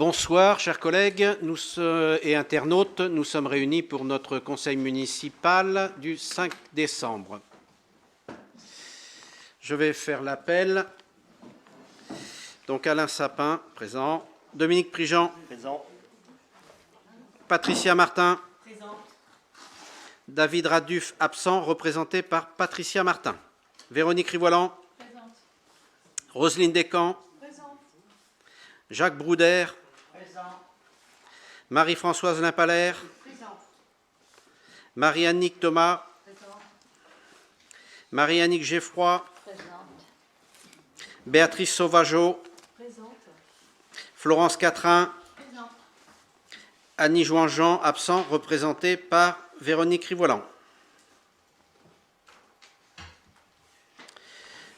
Bonsoir, chers collègues et internautes. Nous sommes réunis pour notre conseil municipal du 5 décembre. Je vais faire l'appel. Donc Alain Sapin, présent. Dominique Prigent. Présent. Patricia Martin. Présente. David Raduf, absent, représenté par Patricia Martin. Véronique Rivoilan. Présente. Roselyne Descamps. Présente. Jacques Brouder. Présent. Marie-Françoise Limpalaire. Présente. Marie-Annick Thomas. Présente. Marie-Annick Geffroy. Présente. Béatrice Sauvageau. Présente. Florence Catrin. Présente. Annie Jouan-Jean, absent, représenté par Véronique Rivoilan.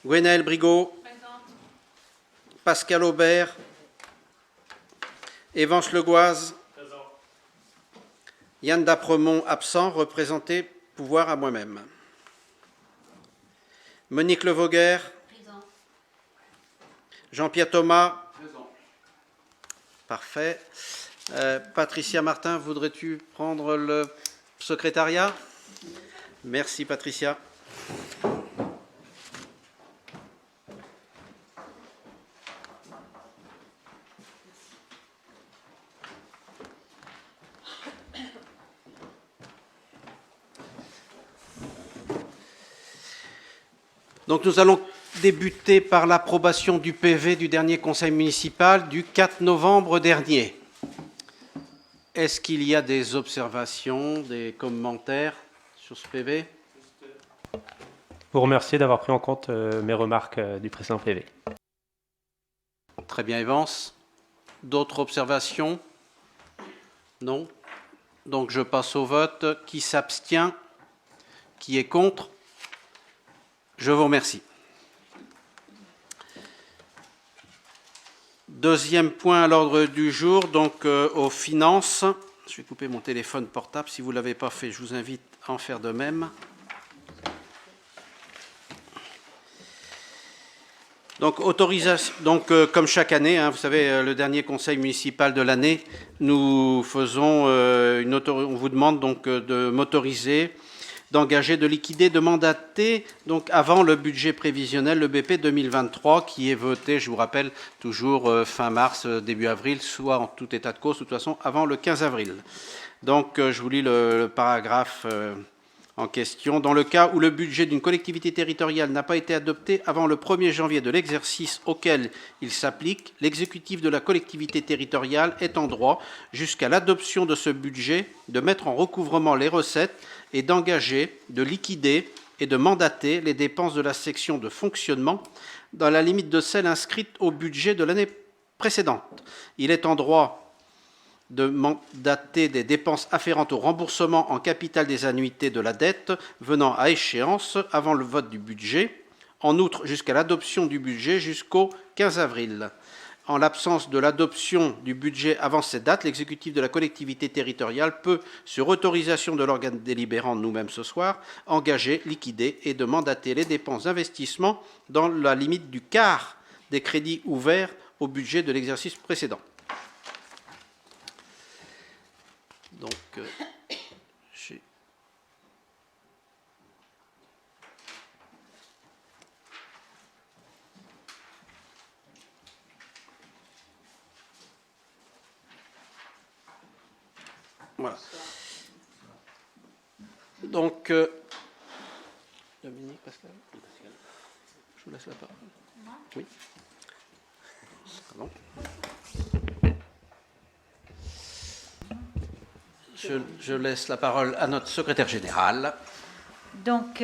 Gwenaëlle Brigaut. Présente. Pascal Aubert. Évance Legoise. Présent. Yann Dapremont, absent, représenté pouvoir à moi-même. Monique Levoguer. Présent. Jean-Pierre Thomas. Présent. Parfait. Patricia Martin, voudrais-tu prendre le secrétariat? Merci Patricia. Donc nous allons débuter par l'approbation du PV du dernier conseil municipal du 4 novembre dernier. Est-ce qu'il y a des observations, des commentaires sur ce PV? Vous remercier d'avoir pris en compte mes remarques du précédent PV. Très bien, Evance. D'autres observations? Non? Donc je passe au vote. Qui s'abstient? Qui est contre? Je vous remercie. Deuxième point à l'ordre du jour, donc aux finances. Je vais couper mon téléphone portable. Si vous ne l'avez pas fait, je vous invite à en faire de même. Donc, autorisation, comme chaque année, vous savez, le dernier conseil municipal de l'année, nous faisons on vous demande donc de m'autoriser, d'engager, de liquider, de mandater, donc avant le budget prévisionnel, le BP 2023, qui est voté, je vous rappelle, toujours fin mars, début avril, soit en tout état de cause, de toute façon, avant le 15 avril. Donc, je vous lis le paragraphe en question. Dans le cas où le budget d'une collectivité territoriale n'a pas été adopté avant le 1er janvier de l'exercice auquel il s'applique, l'exécutif de la collectivité territoriale est en droit, jusqu'à l'adoption de ce budget, de mettre en recouvrement les recettes et d'engager, de liquider et de mandater les dépenses de la section de fonctionnement dans la limite de celles inscrites au budget de l'année précédente. Il est en droit de mandater des dépenses afférentes au remboursement en capital des annuités de la dette venant à échéance avant le vote du budget, en outre jusqu'à l'adoption du budget jusqu'au 15 avril. En l'absence de l'adoption du budget avant cette date, l'exécutif de la collectivité territoriale peut, sur autorisation de l'organe délibérant, nous-mêmes ce soir, engager, liquider et de mandater les dépenses d'investissement dans la limite du quart des crédits ouverts au budget de l'exercice précédent. Donc, voilà. Donc, Dominique, Pascal, je vous laisse la parole. Oui. Pardon. Je laisse la parole à notre secrétaire général. Donc,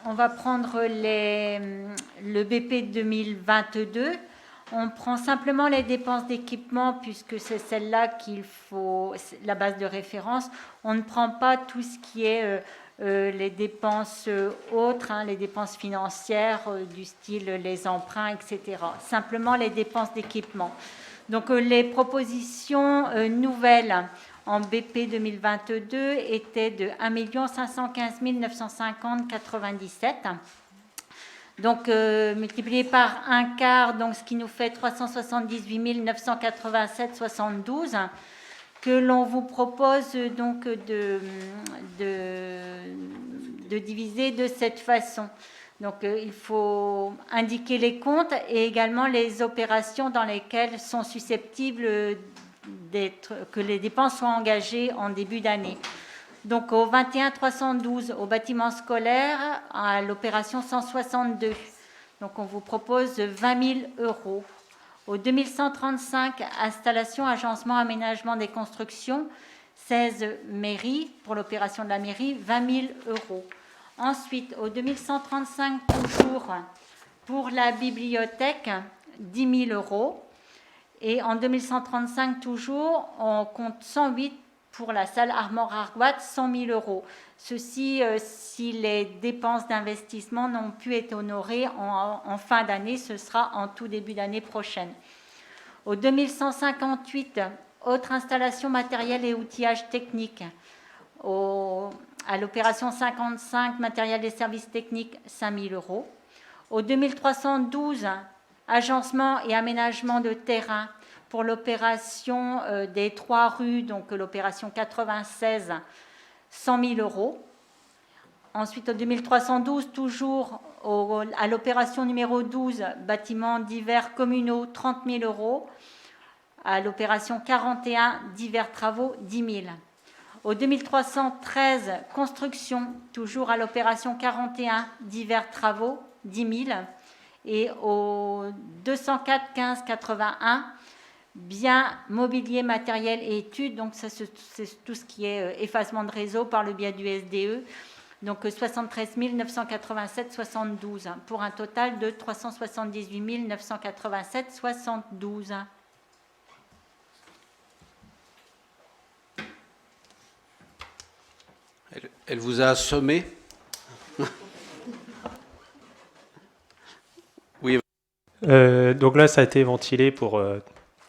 on va prendre le BP 2022. On prend simplement les dépenses d'équipement puisque c'est celle-là qu'il faut, la base de référence. On ne prend pas tout ce qui est les dépenses autres, les dépenses financières du style les emprunts, etc. Simplement les dépenses d'équipement. Donc, les propositions nouvelles en BP 2022 étaient de 1 515 950,97 €. Donc, multiplié par un quart, donc ce qui nous fait 378 987,72, que l'on vous propose donc de diviser de cette façon. Donc, il faut indiquer les comptes et également les opérations dans lesquelles sont susceptibles que les dépenses soient engagées en début d'année. Donc, au 21 312, au bâtiment scolaire, à l'opération 162. Donc, on vous propose 20 000 euros. Au 2135, installation, agencement, aménagement des constructions, 16 mairies, pour l'opération de la mairie, 20 000 euros. Ensuite, au 2135, toujours, pour la bibliothèque, 10 000 euros. Et en 2135, toujours, on compte 108 pour la salle Armor-Argoat, 100 000 euros. Ceci, si les dépenses d'investissement n'ont pu être honorées en fin d'année, ce sera en tout début d'année prochaine. Au 2158, autre installation matériel et outillage technique. À l'opération 55, matériel et services techniques, 5 000 euros. Au 2312, agencement et aménagement de terrain pour l'opération des 3 rues, donc l'opération 96, 100 000 euros. Ensuite, au 2312, toujours à l'opération numéro 12, bâtiments divers communaux, 30 000 euros. À l'opération 41, divers travaux, 10 000. Au 2313, construction, toujours à l'opération 41, divers travaux, 10 000. Et au 204 15 81, biens, mobilier, matériel et études, donc ça, c'est tout ce qui est effacement de réseau par le biais du SDE, donc 73 987,72 pour un total de 378 987,72. Elle vous a assommé? Oui. Donc là, ça a été ventilé pour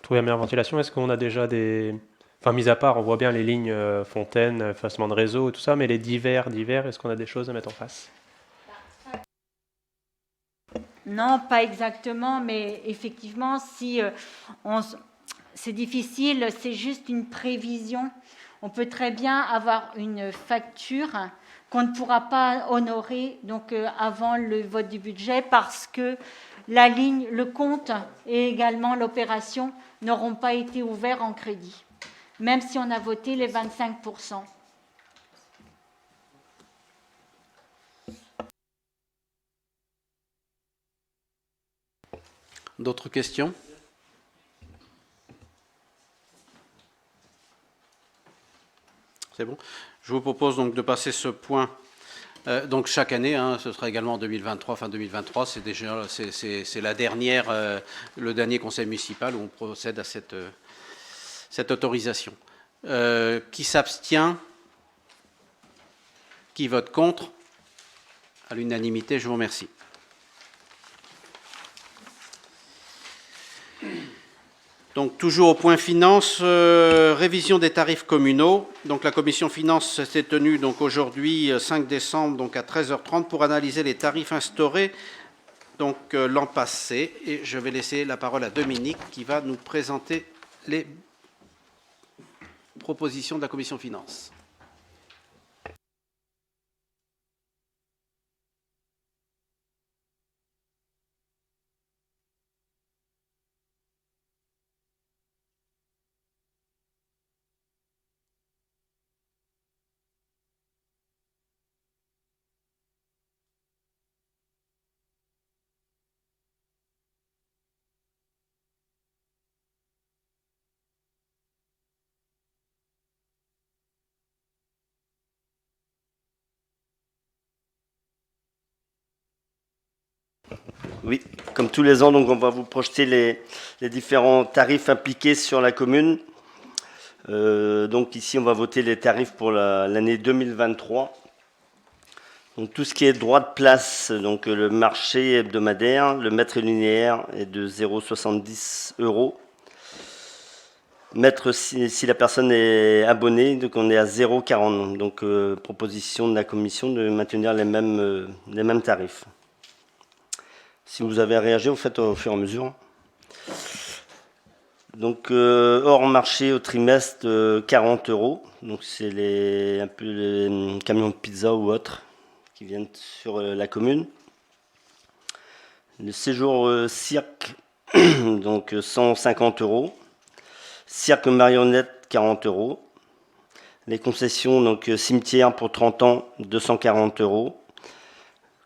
trouver la meilleure ventilation. Est-ce qu'on a déjà des... Enfin, mis à part, on voit bien les lignes fontaines, effacement de réseau et tout ça, mais les divers, est-ce qu'on a des choses à mettre en face? Non, pas exactement, mais effectivement, si c'est difficile, c'est juste une prévision. On peut très bien avoir une facture qu'on ne pourra pas honorer donc, avant le vote du budget parce que la ligne, le compte et également l'opération n'auront pas été ouverts en crédit, même si on a voté les 25%. D'autres questions? C'est bon. Je vous propose donc de passer ce point. Donc chaque année, hein, ce sera également en 2023, fin 2023, c'est déjà c'est la dernière, le dernier conseil municipal où on procède à cette autorisation. Qui s'abstient? Qui vote contre? À l'unanimité, je vous remercie. Donc toujours au point finance, révision des tarifs communaux. Donc la commission finance s'est tenue donc aujourd'hui 5 décembre donc à 13h30 pour analyser les tarifs instaurés donc l'an passé. Et je vais laisser la parole à Dominique qui va nous présenter les propositions de la commission finance. Oui, comme tous les ans, donc on va vous projeter les différents tarifs appliqués sur la commune. Donc ici, on va voter les tarifs pour l'année 2023. Donc tout ce qui est droit de place, donc le marché hebdomadaire, le mètre linéaire est de 0,70 €. Mètre si la personne est abonnée, donc on est à 0,40. Donc proposition de la commission de maintenir les mêmes tarifs. Si vous avez à réagir, vous faites au fur et à mesure. Donc, hors marché au trimestre, 40 €. Donc, c'est un peu les camions de pizza ou autres qui viennent sur la commune. Le séjour cirque, donc 150 €. Cirque marionnette, 40 €. Les concessions, donc cimetière pour 30 ans, 240 €.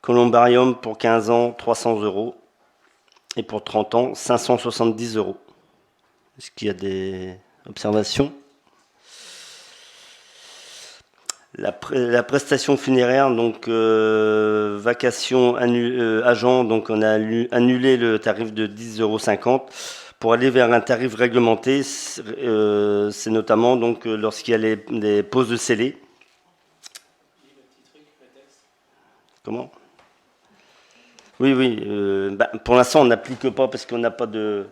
Columbarium pour 15 ans, 300 €. Et pour 30 ans, 570 €. Est-ce qu'il y a des observations? La prestation funéraire, donc vacation agent, donc on a annulé le tarif de 10,50 € pour aller vers un tarif réglementé. C'est notamment donc lorsqu'il y a les pauses de scellés. Comment? Oui, pour l'instant, on n'applique pas parce qu'on n'a pas de...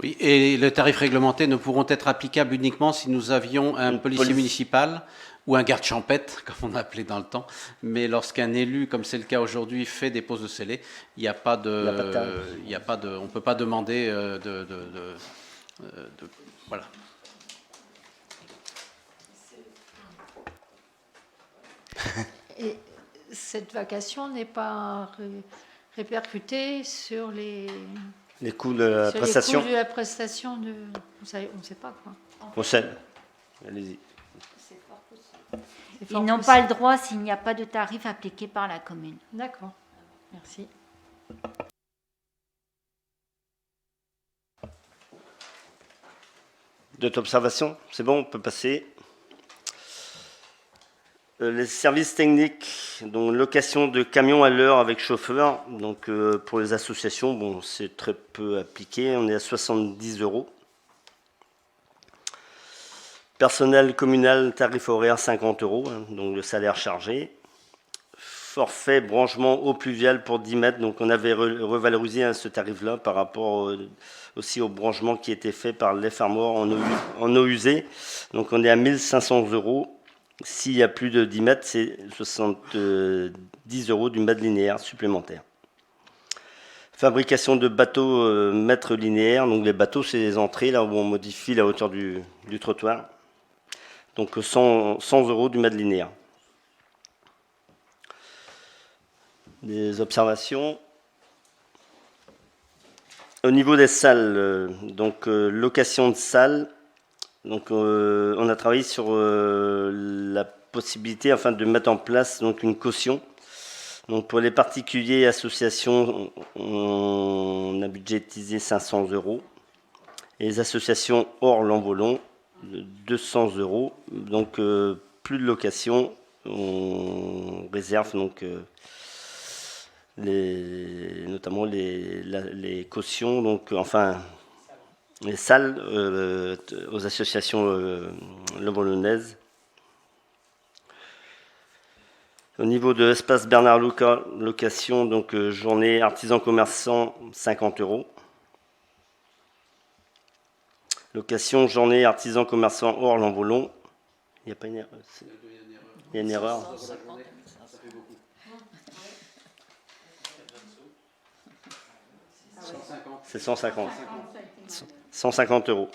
Oui, et les tarifs réglementés ne pourront être applicables uniquement si nous avions un policier municipal ou un garde champêtre, comme on a appelé dans le temps. Mais lorsqu'un élu, comme c'est le cas aujourd'hui, fait des pauses de scellés, il n'y a pas de, on ne peut pas demander voilà. Et cette vacation n'est pas répercutée sur les coûts de la prestation. Les coûts de la prestation de... On ne sait pas quoi. On sait. Allez-y. Ils n'ont pas le droit s'il n'y a pas de tarif appliqué par la commune. D'accord. Merci. D'autres observations? C'est bon, on peut passer. Les services techniques, donc location de camions à l'heure avec chauffeur. Donc pour les associations, bon, c'est très peu appliqué. On est à 70 €. Personnel communal, tarif horaire 50 €, hein, donc le salaire chargé. Forfait branchement eau pluviale pour 10 mètres. Donc on avait revalorisé ce tarif-là par rapport aussi au branchement qui était fait par les fermoirs en eau usée. Donc on est à 1500 €. S'il y a plus de 10 mètres, c'est 70 € du mètre linéaire supplémentaire. Fabrication de bateaux mètres linéaires. Donc les bateaux, c'est les entrées, là où on modifie la hauteur du trottoir. Donc 100 € du mètre linéaire. Des observations? Au niveau des salles, donc location de salles. Donc, on a travaillé sur la possibilité, afin de mettre en place donc une caution. Donc, pour les particuliers et associations, on a budgétisé 500 €. Et les associations hors l'envolon, 200 €. Donc, plus de location, on réserve donc notamment les cautions, donc enfin. Les salles aux associations levalloises. Au niveau de l'espace Bernard Luca, location, donc journée artisan commerçant, 50 €. Location journée artisan commerçant hors l'envolon. Il n'y a pas une erreur. Il y a une erreur. C'est 150. 150 €.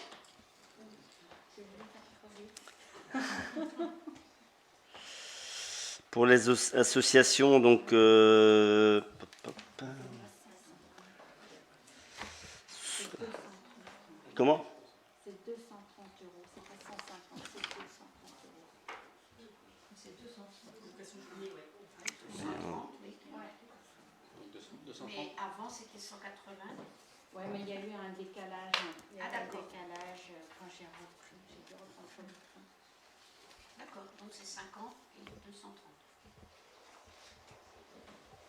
Pour les associations, donc comment? C'est 230 €, c'est pas 150, c'est 230 €. C'est 230. Mais avant c'était 180. Oui, mais il y a eu un décalage. Il y a eu un décalage quand j'ai repris. J'ai dû reprendre le train. D'accord, donc c'est 50 et 230.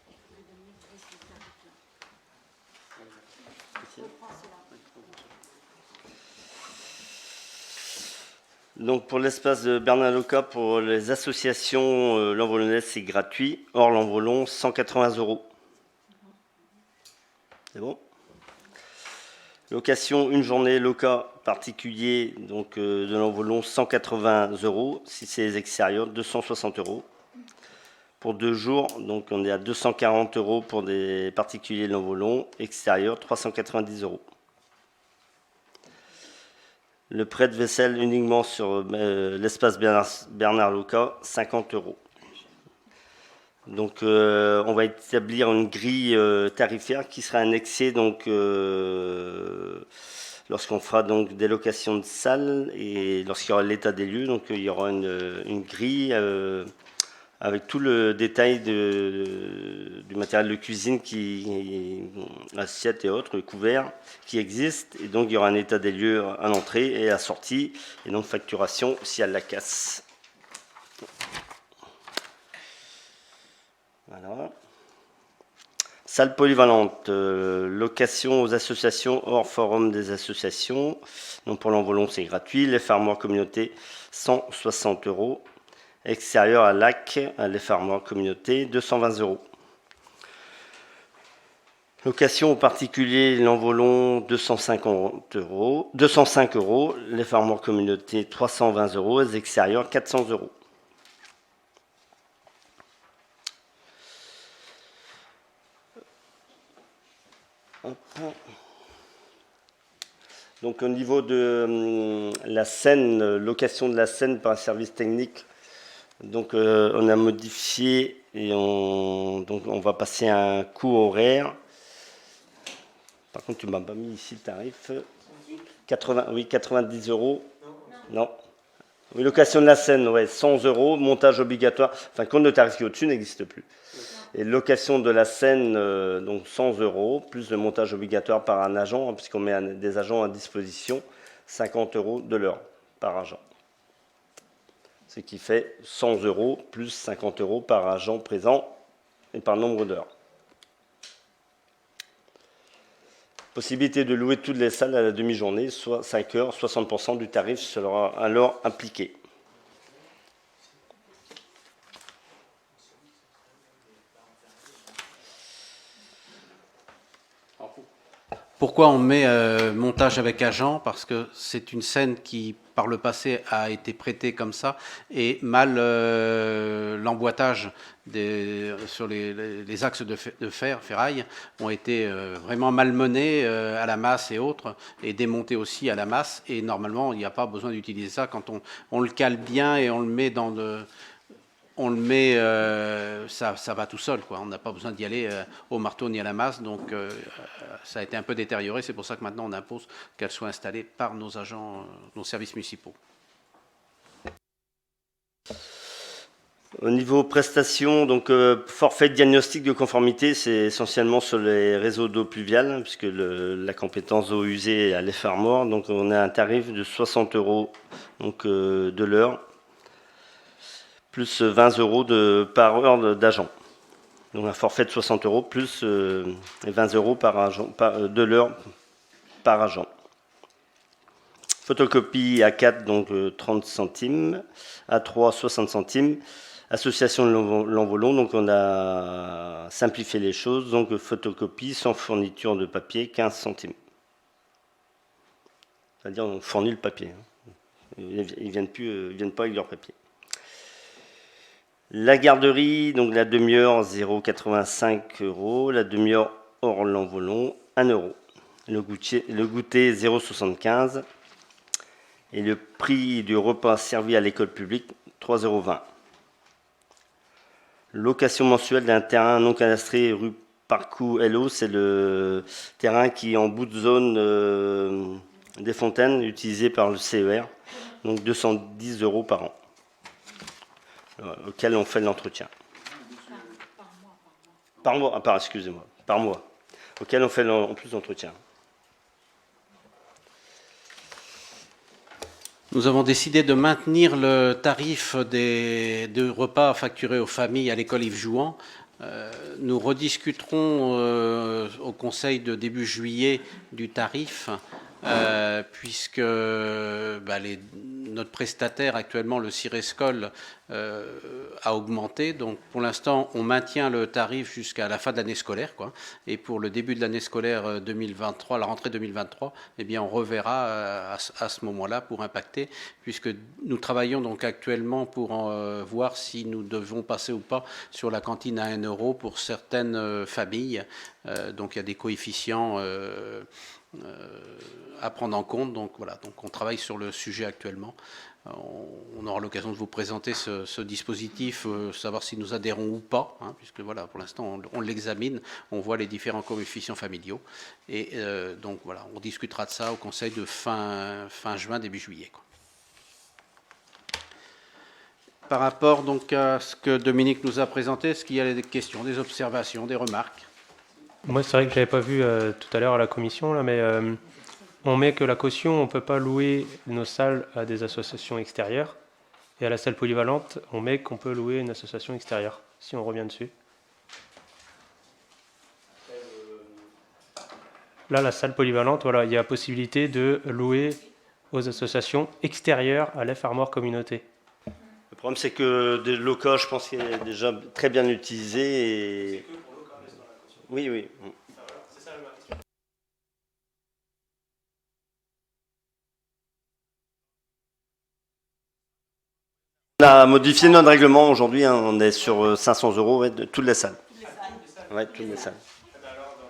Il faut que Dominique dise les tarifs là. Je reprends cela. Donc pour l'espace de Bernard Luca, pour les associations l'envolonnaise, c'est gratuit. Hors l'envolon, 180 €. C'est bon? Location, une journée, loca particulier, donc de l'envolon, 180 €. Si c'est les extérieurs, 260 €. pour 2 jours. Donc on est à 240 € pour des particuliers Lanvolon, extérieur 390 €. Le prêt de vaisselle uniquement sur l'espace Bernard Loca, 50 €. Donc on va établir une grille tarifaire qui sera annexée donc lorsqu'on fera donc des locations de salles et lorsqu'il y aura l'état des lieux. Donc il y aura une grille avec tout le détail du matériel de cuisine, assiette et autres, couverts qui existent. Et donc il y aura un état des lieux à l'entrée et à la sortie, et donc facturation si elle la casse. Voilà. Salle polyvalente, location aux associations hors forum des associations. Donc pour Lanvolon, c'est gratuit. Les fermoirs communauté, 160 €. Extérieur à Lac, à l'effarmoir communauté, 220 €. Location aux particuliers Lanvolon, 250 €. 205 €. L'effarmoir communauté, 320 €. Les extérieurs, 400 €. Donc au niveau de la scène, location de la scène par un service technique, donc on a modifié et donc on va passer à un coût horaire. Par contre, tu m'as pas mis ici le tarif. 90 €. Non. Oui, location de la scène, ouais, 100 €. Montage obligatoire. Enfin, compte de tarif qui est au-dessus n'existe plus. Et location de la scène, donc 100 €, plus le montage obligatoire par un agent, puisqu'on met des agents à disposition, 50 € de l'heure par agent. Ce qui fait 100 € plus 50 € par agent présent et par nombre d'heures. Possibilité de louer toutes les salles à la demi-journée, soit 5 heures, 60% du tarif sera alors appliqué. Pourquoi on met montage avec agent? Parce que c'est une scène qui, par le passé, a été prêtée comme ça, et mal l'emboîtage sur les axes de ferraille ont été vraiment malmenés à la masse et autres, et démontés aussi à la masse. Et normalement, il n'y a pas besoin d'utiliser ça quand on le cale bien et on le met dans de... On le met, ça va tout seul, quoi. On n'a pas besoin d'y aller au marteau ni à la masse, donc ça a été un peu détérioré. C'est pour ça que maintenant on impose qu'elle soit installée par nos agents, nos services municipaux. Au niveau prestations, donc forfait de diagnostic de conformité, c'est essentiellement sur les réseaux d'eau pluviale, puisque la compétence eau usée est à l'effarmoir. Donc on a un tarif de 60 € donc, de l'heure, plus 20 € par heure d'agent. Donc un forfait de 60 € plus 20 € par agent, de l'heure par agent. Photocopie A4, donc 30 centimes, A3, 60 centimes. Association de Lanvolon, donc on a simplifié les choses, donc photocopie sans fourniture de papier, 15 centimes. C'est-à-dire on fournit le papier. Ils ne viennent pas avec leur papier. La garderie, donc la demi-heure, 0,85 €. La demi-heure hors Lanvolon, 1 €. Le goûter, 0,75 €. Et le prix du repas servi à l'école publique, 3,20 €. Location mensuelle d'un terrain non cadastré rue Parcours LO, c'est le terrain qui est en bout de zone des Fontaines, utilisé par le CER, donc 210 € par an, auquel on fait l'entretien. Par mois, excusez-moi, par mois, auquel on fait en plus d'entretien. Nous avons décidé de maintenir le tarif de repas facturés aux familles à l'école Yves Jouan. Nous rediscuterons au conseil de début juillet du tarif puisque notre prestataire actuellement, le Cirescol, a augmenté. Donc pour l'instant, on maintient le tarif jusqu'à la fin de l'année scolaire, quoi. Et pour le début de l'année scolaire 2023, la rentrée 2023, eh bien on reverra à ce moment-là pour impacter, puisque nous travaillons donc actuellement pour voir si nous devons passer ou pas sur la cantine à 1 euro pour certaines familles. Donc il y a des coefficients à prendre en compte. Donc voilà, donc on travaille sur le sujet actuellement. On aura l'occasion de vous présenter ce dispositif, savoir si nous adhérons ou pas, hein, puisque voilà, pour l'instant on l'examine, on voit les différents coefficients familiaux, et donc voilà, on discutera de ça au conseil de fin juin, début juillet, quoi. Par rapport donc à ce que Dominique nous a présenté, est-ce qu'il y a des questions, des observations, des remarques? Moi, c'est vrai que je n'avais pas vu tout à l'heure à la commission, là, mais on met que la caution, on ne peut pas louer nos salles à des associations extérieures. Et à la salle polyvalente, on met qu'on peut louer une association extérieure, si on revient dessus. Là, la salle polyvalente, voilà, il y a possibilité de louer aux associations extérieures à l'F Armor Communauté. Le problème, c'est que des locaux, je pense qu'il est déjà très bien utilisé. Et... Oui, oui. On a modifié notre règlement aujourd'hui, hein, on est sur 500 € de toutes les salles. Ouais, toutes les salles.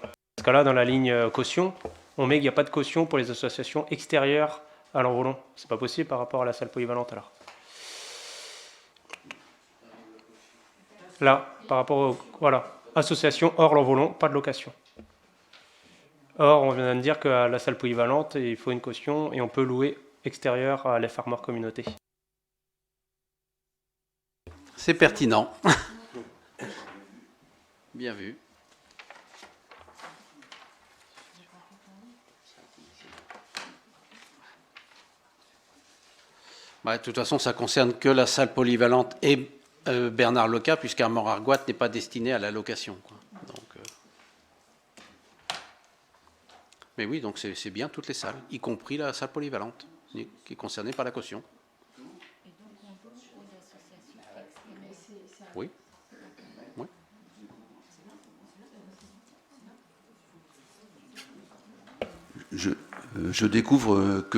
Dans ce cas-là, dans la ligne caution, on met qu'il n'y a pas de caution pour les associations extérieures à l'envolon. C'est pas possible par rapport à la salle polyvalente alors. Là, par rapport au... Voilà, association hors l'envolon, pas de location. Or, on vient de dire qu'à la salle polyvalente, il faut une caution et on peut louer extérieur à l'F Armor Communauté. C'est pertinent. Bien vu. De toute façon, ça concerne que la salle polyvalente et Bernard Loca, puisqu'Armor Argoat n'est pas destiné à la location, quoi. Donc, mais oui, donc c'est bien toutes les salles, y compris la salle polyvalente, qui est concernée par la caution. Oui. Oui. Je découvre que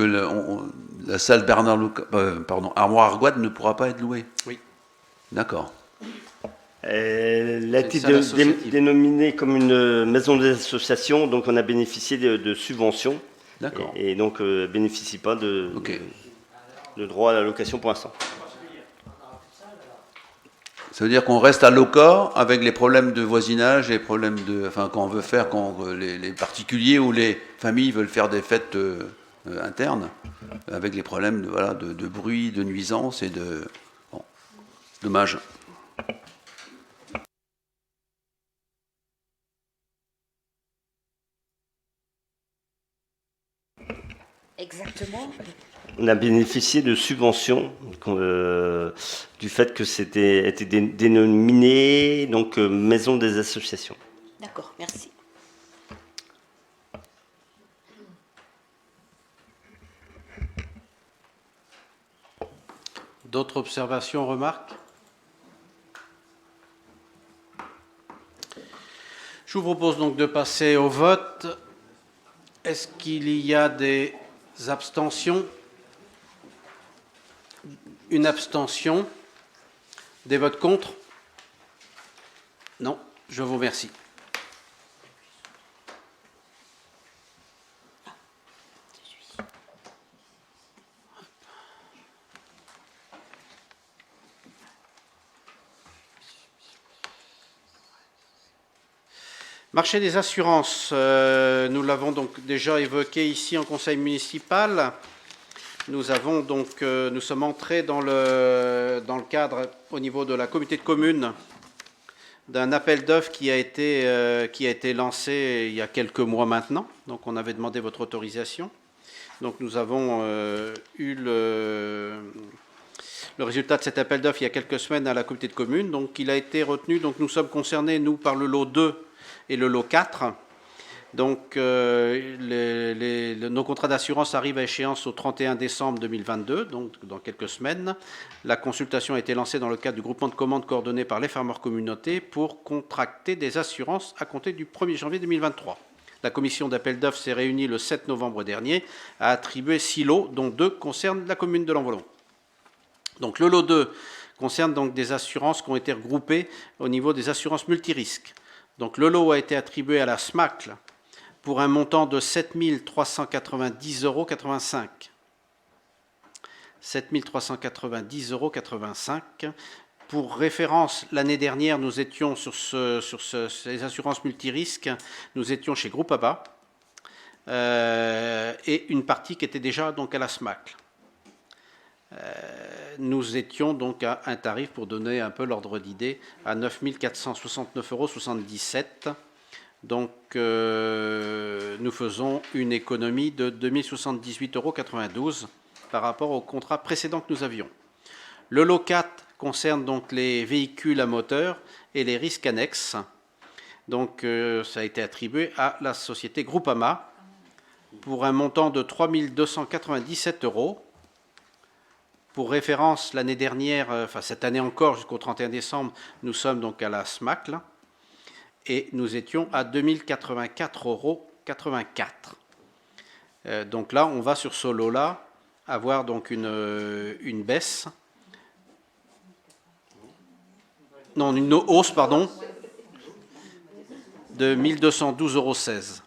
la salle Bernard Loca, Armor Argoat ne pourra pas être louée. Oui. D'accord. Elle a été dénominée comme une maison des associations, donc on a bénéficié de subventions. D'accord. Et donc bénéficie pas de droit à la location pour l'instant. Ça veut dire qu'on reste à Loca avec les problèmes de voisinage et les problèmes de, enfin, quand on veut faire, quand les particuliers ou les familles veulent faire des fêtes internes, avec les problèmes de bruit, de nuisance et de... Bon, dommage. Exactement. On a bénéficié de subventions du fait que c'était été dénominé donc maison des associations. D'accord, merci. D'autres observations, remarques? Je vous propose donc de passer au vote. Est-ce qu'il y a des abstentions? Une abstention? Des votes contre? Non, je vous remercie. Marché des assurances, nous l'avons donc déjà évoqué ici en conseil municipal. Nous avons donc, nous sommes entrés dans le cadre au niveau de la communauté de communes d'un appel d'offres qui a été lancé il y a quelques mois maintenant. Donc on avait demandé votre autorisation. Donc nous avons eu le résultat de cet appel d'offres il y a quelques semaines à la communauté de communes. Donc il a été retenu. Donc nous sommes concernés, nous, par le lot 2 et le lot 4. Donc, nos contrats d'assurance arrivent à échéance au 31 décembre 2022, donc dans quelques semaines. La consultation a été lancée dans le cadre du groupement de commandes coordonné par les Farmers Communauté pour contracter des assurances à compter du 1er janvier 2023. La commission d'appel d'offres s'est réunie le 7 novembre dernier, a attribué 6 lots, dont 2 concernent la commune de Lanvolon. Donc, le lot 2 concerne donc des assurances qui ont été regroupées au niveau des assurances multirisques. Donc, le lot a été attribué à la SMACL pour un montant de 7 390,85 €. 7 390,85 €. Pour référence, l'année dernière, nous étions sur ces assurances multirisques, nous étions chez Groupama et une partie qui était déjà donc à la SMACL. Nous étions donc à un tarif, pour donner un peu l'ordre d'idée, à 9 469,77 €. Donc, nous faisons une économie de 2 078,92 € par rapport au contrat précédent que nous avions. Le lot 4 concerne donc les véhicules à moteur et les risques annexes. Donc, ça a été attribué à la société Groupama pour un montant de 3 297 €. Pour référence, l'année dernière, enfin cette année encore, jusqu'au 31 décembre, nous sommes donc à la SMACL. Et nous étions à 2 084,84 €. Donc là, on va sur ce lot-là avoir donc une baisse. Non, une hausse, pardon, de 1 212,16 €.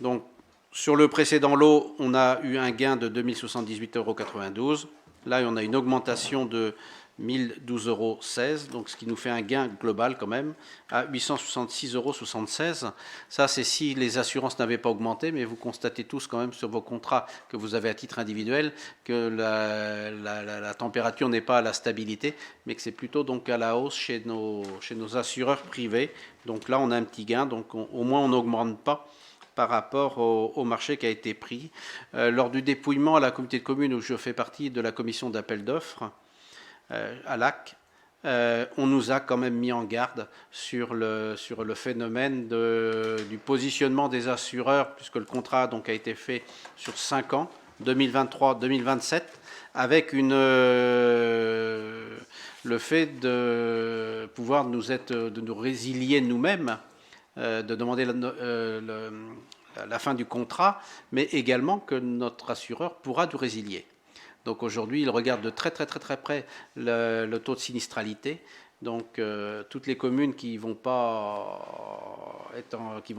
Donc, sur le précédent lot, on a eu un gain de 2 078,92 €. Là, on a une augmentation de 1 012,16 €, donc ce qui nous fait un gain global quand même à 866,76 €. Ça, c'est si les assurances n'avaient pas augmenté, mais vous constatez tous quand même sur vos contrats que vous avez à titre individuel que la température n'est pas à la stabilité, mais que c'est plutôt donc à la hausse chez nos assureurs privés. Donc là, on a un petit gain, donc au moins on n'augmente pas par rapport au marché qui a été pris. Lors du dépouillement à la communauté de communes où je fais partie de la commission d'appel d'offres, à l'AC, on nous a quand même mis en garde sur le phénomène du positionnement des assureurs, puisque le contrat donc a été fait sur 5 ans, 2023-2027, avec le fait de pouvoir de nous résilier nous-mêmes, de demander la fin du contrat, mais également que notre assureur pourra nous résilier. Donc aujourd'hui, il regarde de très près le taux de sinistralité. Donc toutes les communes qui vont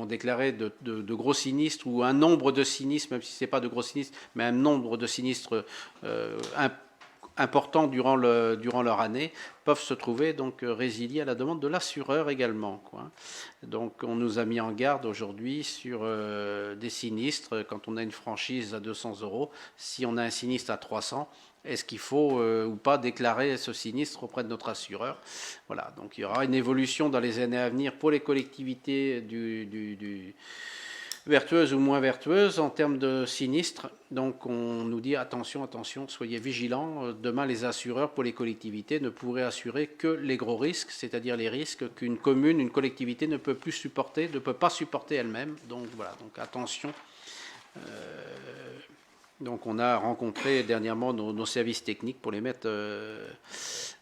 déclarer de gros sinistres ou un nombre de sinistres, même si ce n'est pas de gros sinistres, mais un nombre de sinistres importants durant leur année, peuvent se trouver donc résiliés à la demande de l'assureur également, quoi. Donc on nous a mis en garde aujourd'hui sur des sinistres. Quand on a une franchise à 200 €, si on a un sinistre à 300, est-ce qu'il faut ou pas déclarer ce sinistre auprès de notre assureur? Voilà, donc il y aura une évolution dans les années à venir pour les collectivités vertueuses ou moins vertueuses en termes de sinistres. Donc on nous dit attention, soyez vigilants. Demain, les assureurs pour les collectivités ne pourraient assurer que les gros risques, c'est-à-dire les risques qu'une commune, une collectivité ne peut pas supporter elle-même. Donc voilà, donc attention. Donc on a rencontré dernièrement nos services techniques pour les mettre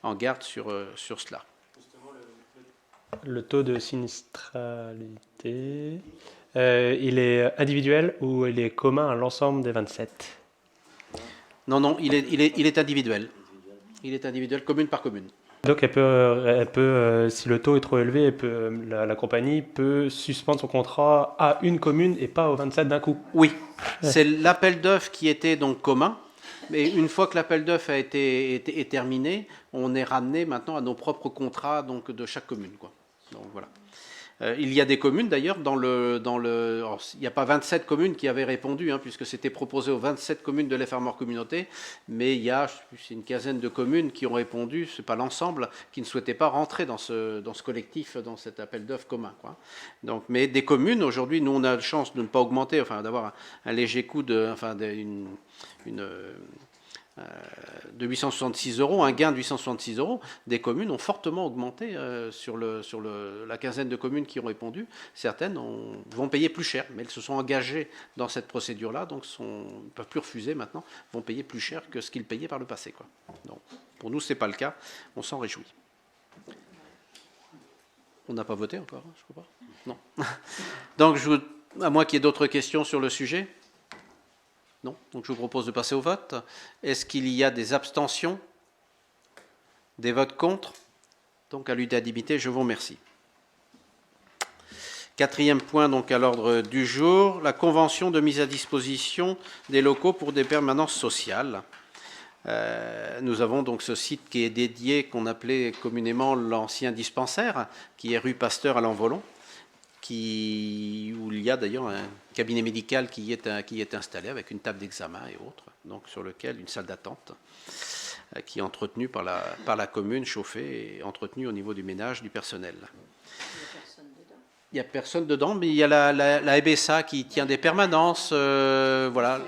en garde sur cela. Le taux de sinistralité, il est individuel ou il est commun à l'ensemble des 27? Non, il est individuel. Il est individuel, commune par commune. Donc elle peut, si le taux est trop élevé, la compagnie peut suspendre son contrat à une commune et pas aux 27 d'un coup. Oui, c'est l'appel d'offres qui était donc commun. Mais une fois que l'appel d'offres est terminé, on est ramené maintenant à nos propres contrats donc de chaque commune, quoi. Donc voilà. Il y a des communes d'ailleurs alors, il n'y a pas 27 communes qui avaient répondu, puisque c'était proposé aux 27 communes de l'Farmers Communauté, mais il y a une quinzaine de communes qui ont répondu, c'est pas l'ensemble, qui ne souhaitaient pas rentrer dans ce collectif, dans cet appel d'offres commun, quoi. Donc, mais des communes aujourd'hui, nous on a la chance de ne pas augmenter, d'avoir un léger coup de 866 euros, un gain de 866 euros, des communes ont fortement augmenté sur la quinzaine de communes qui ont répondu. Certaines vont payer plus cher, mais elles se sont engagées dans cette procédure-là, donc ne peuvent plus refuser maintenant, vont payer plus cher que ce qu'ils payaient par le passé, quoi. Donc, pour nous, ce n'est pas le cas, on s'en réjouit. On n'a pas voté encore, hein, je crois pas. Non. Donc, à moins qu'il y ait d'autres questions sur le sujet. Non. Donc, je vous propose de passer au vote. Est-ce qu'il y a des abstentions? Des votes contre? Donc, à l'unanimité, je vous remercie. Quatrième point, donc, à l'ordre du jour, la convention de mise à disposition des locaux pour des permanences sociales. Nous avons donc ce site qui est dédié, qu'on appelait communément l'ancien dispensaire, qui est rue Pasteur à Lanvolon, où il y a d'ailleurs un cabinet médical qui est installé avec une table d'examen et autres, donc sur lequel une salle d'attente qui est entretenue par la commune, chauffée et entretenue au niveau du ménage du personnel. Il n'y a personne dedans, mais il y a la MSA qui tient des permanences, voilà.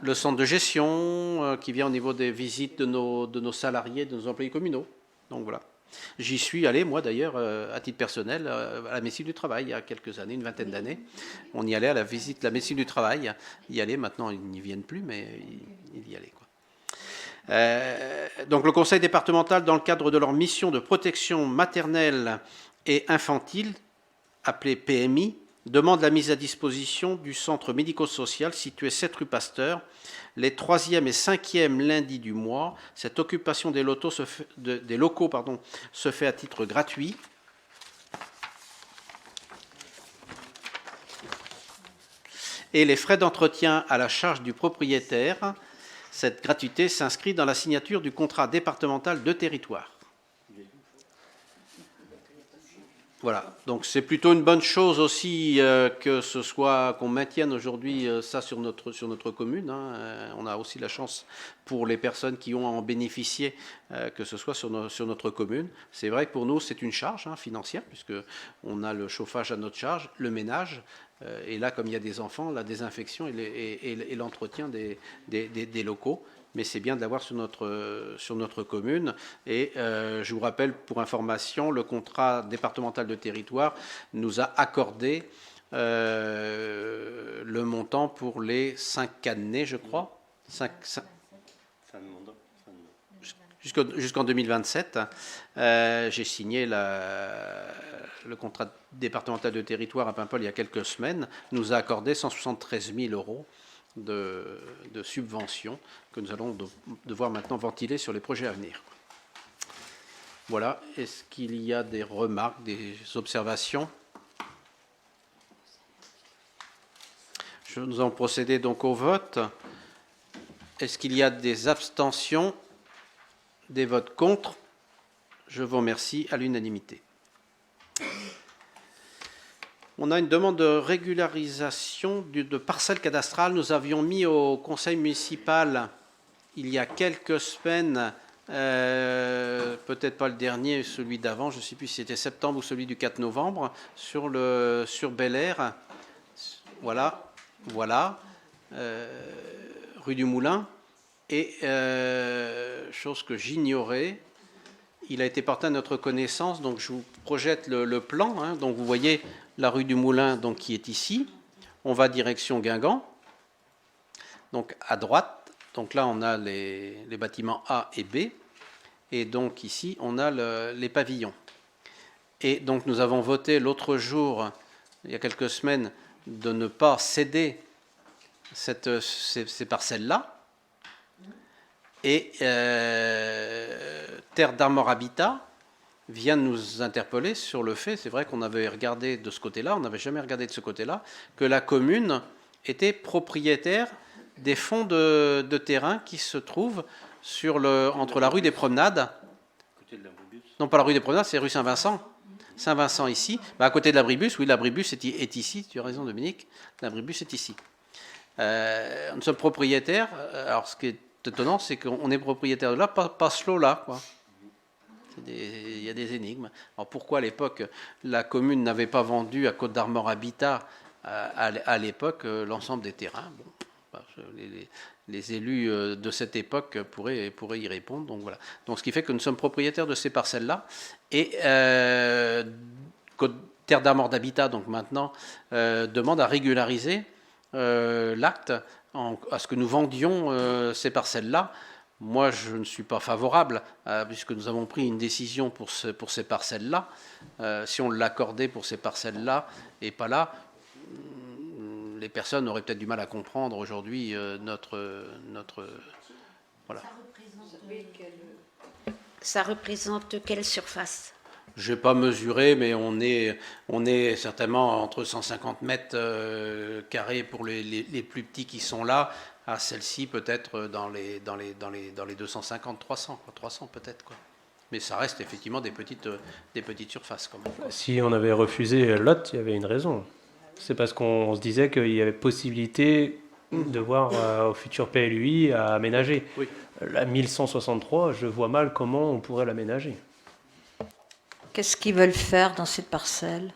Le centre de gestion qui vient au niveau des visites de nos salariés, de nos employés communaux. Donc voilà. J'y suis allé, moi d'ailleurs, à titre personnel, à la médecine du travail, il y a quelques années, une vingtaine d'années. On y allait à la visite de la médecine du travail. Y aller, maintenant ils n'y viennent plus, mais ils y allaient, quoi. Donc le conseil départemental, dans le cadre de leur mission de protection maternelle et infantile, appelée PMI, demande la mise à disposition du centre médico-social situé 7 rue Pasteur, les 3e et 5e lundis du mois. Cette occupation des locaux se fait à titre gratuit. Et les frais d'entretien à la charge du propriétaire. Cette gratuité s'inscrit dans la signature du contrat départemental de territoire. Voilà, donc c'est plutôt une bonne chose aussi qu'on maintienne aujourd'hui ça sur notre commune. Hein. On a aussi la chance pour les personnes qui ont à en bénéficier que ce soit sur notre commune. C'est vrai que pour nous c'est une charge financière puisqu'on a le chauffage à notre charge, le ménage et là comme il y a des enfants, la désinfection et l'entretien des locaux. Mais c'est bien de l'avoir sur notre commune. Et je vous rappelle, pour information, le contrat départemental de territoire nous a accordé le montant pour les 5 années, je crois. Jusqu'en 2027. J'ai signé le contrat départemental de territoire à Paimpol il y a quelques semaines. Nous a accordé 173 000 euros de subventions que nous allons devoir maintenant ventiler sur les projets à venir. Voilà. Est-ce qu'il y a des remarques, des observations? Nous allons procéder donc au vote. Est-ce qu'il y a des abstentions, des votes contre? Je vous remercie à l'unanimité. On a une demande de régularisation de parcelles cadastrales. Nous avions mis au conseil municipal, il y a quelques semaines, peut-être pas le dernier, celui d'avant, je ne sais plus si c'était septembre ou celui du 4 novembre, sur Bel Air. Voilà, rue du Moulin. Et chose que j'ignorais, il a été porté à notre connaissance, donc je vous projette le plan. Hein, donc vous voyez la rue du Moulin donc, qui est ici. On va direction Guingamp. Donc à droite, donc là on a les bâtiments A et B. Et donc ici on a les pavillons. Et donc nous avons voté l'autre jour, il y a quelques semaines, de ne pas céder ces parcelles-là. Et Terre d'Armor Habitat vient de nous interpeller sur le fait, c'est vrai qu'on avait regardé de ce côté-là, on n'avait jamais regardé de ce côté-là, que la commune était propriétaire des fonds de terrain qui se trouvent entre la rue des Promenades, non pas la rue des Promenades, c'est rue Saint-Vincent, Saint-Vincent ici, à côté de l'Abribus, oui l'Abribus est ici, tu as raison Dominique, l'Abribus est ici. Nous sommes propriétaires, alors ce qui est étonnant, c'est qu'on est propriétaire de là, pas ce lot-là, quoi. Il y a des énigmes. Alors pourquoi à l'époque la commune n'avait pas vendu à Côte d'Armor Habitat à l'époque l'ensemble des terrains? Bon, les élus de cette époque pourraient y répondre. Donc voilà. Donc ce qui fait que nous sommes propriétaires de ces parcelles-là. Et Terre d'Armor d'Habitat, donc maintenant, demande à régulariser l'acte à ce que nous vendions ces parcelles-là. Moi, je ne suis pas favorable, puisque nous avons pris une décision pour ces parcelles-là. Si on l'accordait pour ces parcelles-là et pas là, les personnes auraient peut-être du mal à comprendre aujourd'hui notre voilà. Ça représente quelle surface? Je n'ai pas mesuré, mais on est certainement entre 150 mètres carrés pour les plus petits qui sont là, à celle-ci peut-être dans les 250, 300, 300 peut-être, quoi. Mais ça reste effectivement des petites surfaces quand même. Si on avait refusé Lot, il y avait une raison. C'est parce qu'on se disait qu'il y avait possibilité de voir au futur PLUI à aménager. Oui. La 1163, je vois mal comment on pourrait l'aménager. Qu'est-ce qu'ils veulent faire dans cette parcelle?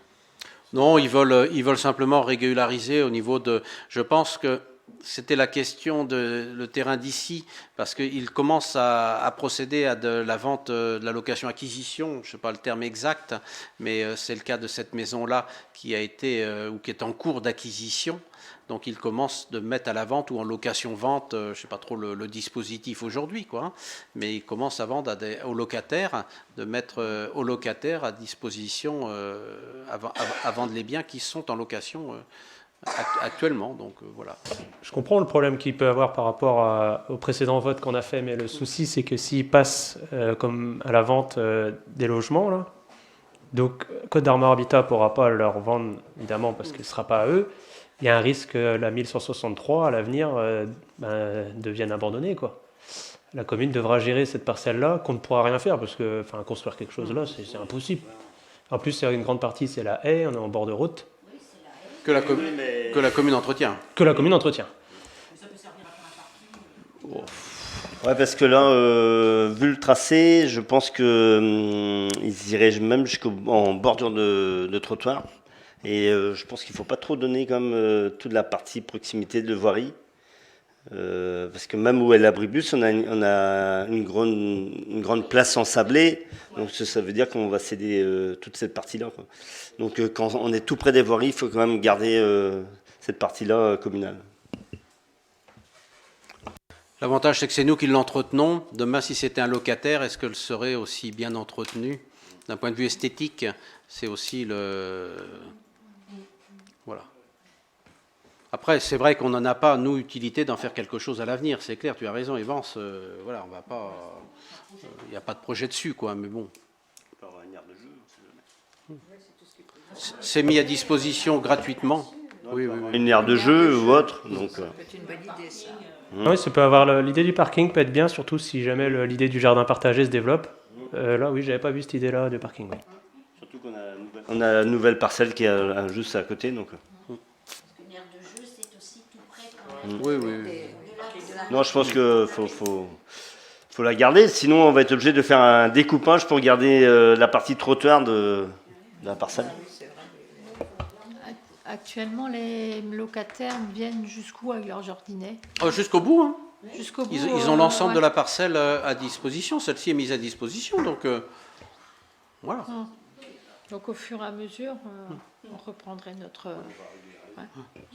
Non, ils veulent simplement régulariser au niveau de... Je pense que c'était la question de le terrain d'ici, parce qu'ils commencent à procéder à de la vente, de la location-acquisition, je ne sais pas le terme exact, mais c'est le cas de cette maison-là qui a été ou qui est en cours d'acquisition. Donc ils commencent de mettre à la vente ou en location-vente, je ne sais pas trop le dispositif aujourd'hui, quoi, hein, mais ils commencent à vendre aux locataires, de mettre aux locataires à disposition, à vendre les biens qui sont en location actuellement. Donc voilà. Je comprends le problème qu'il peut avoir par rapport au précédent vote qu'on a fait, mais le souci c'est que s'ils passent comme à la vente des logements, là, donc Côte d'Armor Habitat ne pourra pas leur vendre, évidemment, parce que ce ne sera pas à eux. Il y a un risque que la 1163 à l'avenir devienne abandonnée, quoi. La commune devra gérer cette parcelle-là, qu'on ne pourra rien faire, parce que construire quelque chose là, c'est impossible. En plus, une grande partie, c'est la haie, on est en bord de route. Que la commune entretient. Que la commune entretient. Ouais, parce que là, vu le tracé, je pense que ils iraient même jusqu'en bordure de trottoir. Et je pense qu'il ne faut pas trop donner comme toute la partie proximité de voirie. Parce que même où est l'abribus, on a une grande place ensablée. Donc ça veut dire qu'on va céder toute cette partie-là, quoi. Donc quand on est tout près des voiries, il faut quand même garder cette partie-là communale. L'avantage, c'est que c'est nous qui l'entretenons. Demain, si c'était un locataire, est-ce qu'elle serait aussi bien entretenue? D'un point de vue esthétique, c'est aussi le... Voilà. Après, c'est vrai qu'on n'en a pas, nous, utilité d'en faire quelque chose à l'avenir. C'est clair, tu as raison, Evans. Voilà, on va pas... Il n'y a pas de projet dessus, quoi, mais bon. C'est mis à disposition gratuitement. Oui. Une aire de jeu ou autre. Donc, C'est une bonne idée, ça. Oui, ça peut avoir l'idée du parking peut être bien, surtout si jamais l'idée du jardin partagé se développe. Là, oui, j'avais pas vu cette idée-là de parking. Oui. surtout qu'on a la nouvelle parcelle qui est juste à côté. Donc. Une aire de jeu, c'est aussi tout près quand même. Oui. Non, je pense qu'il faut la garder. Sinon, on va être obligé de faire un découpage pour garder la partie trottoir de la parcelle. Actuellement, les locataires viennent jusqu'où avec leur jardinet? Jusqu'au bout, hein. Jusqu'au bout. Ils ont l'ensemble de la parcelle à disposition. Celle-ci est mise à disposition, donc voilà. Donc au fur et à mesure, on reprendrait notre...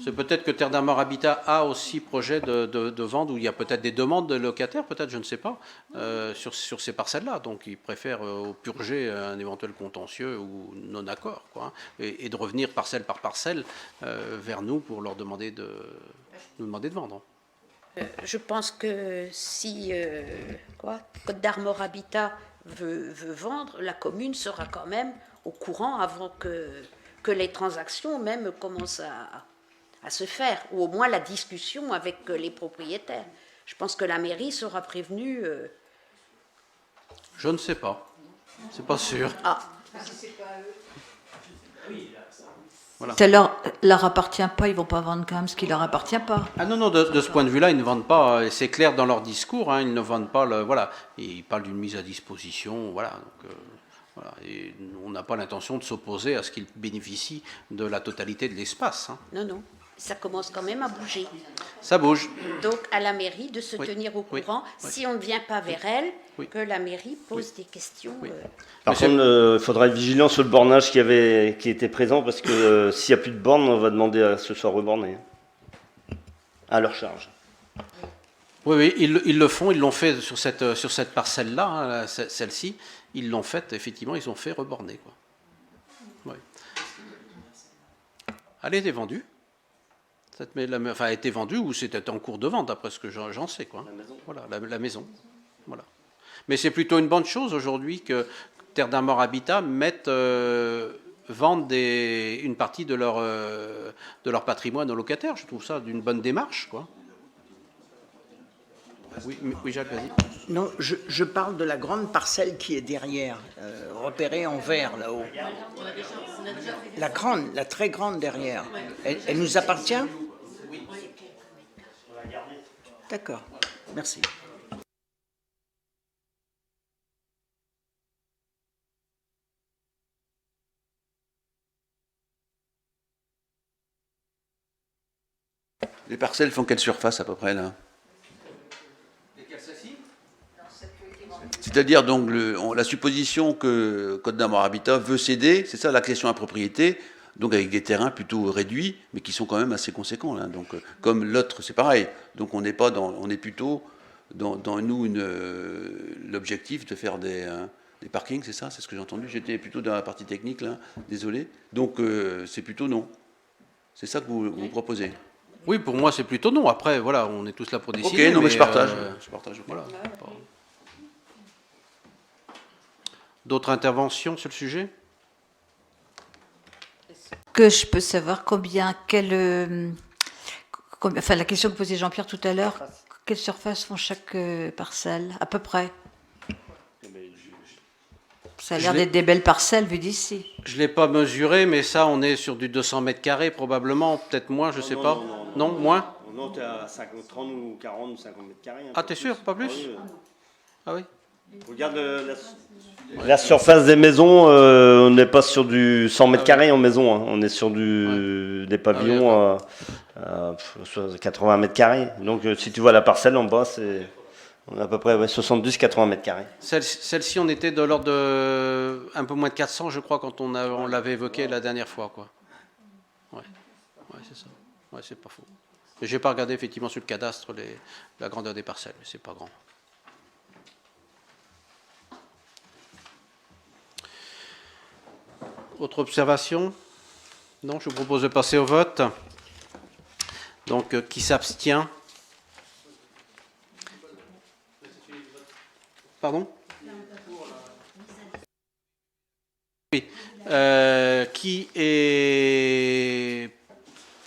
C'est peut-être que Terre d'Armor Habitat a aussi projet de vente, où il y a peut-être des demandes de locataires, peut-être, je ne sais pas, sur ces parcelles-là. Donc ils préfèrent purger un éventuel contentieux ou non-accord, quoi, hein, et de revenir parcelle par parcelle vers nous pour leur nous demander de vendre. Je pense que si Côte d'Armor Habitat veut vendre, la commune sera quand même au courant avant que les transactions même commencent à se faire, ou au moins la discussion avec les propriétaires. Je pense que la mairie sera prévenue. Je ne sais pas. C'est pas sûr. Ah, Voilà. Ça leur appartient pas, ils vont pas vendre quand même ce qui leur appartient pas. Ah non, de ce point de vue-là, ils ne vendent pas, c'est clair dans leur discours, hein, ils ne vendent pas, voilà, ils parlent d'une mise à disposition, voilà, donc, voilà, et on n'a pas l'intention de s'opposer à ce qu'ils bénéficient de la totalité de l'espace. Hein. non. ça commence quand même à bouger. Ça bouge. Donc, à la mairie de se Oui. tenir au Oui. courant, Oui. si on ne vient pas vers elle, Oui. que la mairie pose des questions. Oui. Par Monsieur- contre, il faudra être vigilant sur le bornage qui était présent, parce que s'il n'y a plus de borne, on va demander à ce que ce soit reborné. À leur charge. Oui, oui, ils le font, ils l'ont fait sur cette parcelle-là, hein, celle-ci, ils l'ont fait, effectivement, ils ont fait reborner, quoi. Ouais. Elle a été vendue. Enfin, elle a été vendue ou c'était en cours de vente, d'après ce que j'en sais, quoi. La maison. Voilà, la maison. Voilà. Mais c'est plutôt une bonne chose aujourd'hui que Terre d'Armor Habitat vendent une partie de leur patrimoine aux locataires. Je trouve ça d'une bonne démarche, quoi. Oui, Jacques, vas-y. Non, je parle de la grande parcelle qui est derrière, repérée en vert là-haut. La très grande derrière. Elle nous appartient? D'accord, merci. Les parcelles font quelle surface à peu près là? C'est-à-dire donc la supposition que Côte d'Armor Habitat veut céder, c'est ça l'accession à propriété, donc avec des terrains plutôt réduits, mais qui sont quand même assez conséquents là. Donc comme l'autre, c'est pareil. Donc on est plutôt dans nous l'objectif de faire des parkings, c'est ça, c'est ce que j'ai entendu. J'étais plutôt dans la partie technique là, désolé. Donc c'est plutôt non. C'est ça que vous proposez. Oui, pour moi, c'est plutôt non. Après, voilà, on est tous là pour décider. Ok, non mais je partage. Je partage. Ok. Voilà. D'autres interventions sur le sujet? Que je peux savoir enfin, la question que posait Jean-Pierre tout à l'heure, quelle surface font chaque parcelle, à peu près? Ça a l'air d'être des belles parcelles vues d'ici. Je ne l'ai pas mesuré, mais ça, on est sur du 200 mètres carrés probablement, peut-être moins, je ne sais pas. Non, moins? Non, tu es à 30 ou 40 ou 50 mètres carrés. Ah, t'es sûr? Pas plus? Ah oui? Regarde la surface des maisons, on n'est pas sur du 100 mètres carrés en maison, hein. On est sur des pavillons à 80 mètres carrés. Donc si tu vois la parcelle en bas, on a à peu près 70-80 mètres carrés. Celle-ci, on était de l'ordre de un peu moins de 400, je crois, quand on l'avait évoqué la dernière fois, quoi. Ouais, c'est ça. Ouais, c'est pas faux. Je n'ai pas regardé effectivement sur le cadastre la grandeur des parcelles, mais c'est pas grand. Autre observation? Non, je vous propose de passer au vote. Donc, qui s'abstient? Pardon? Oui. Qui est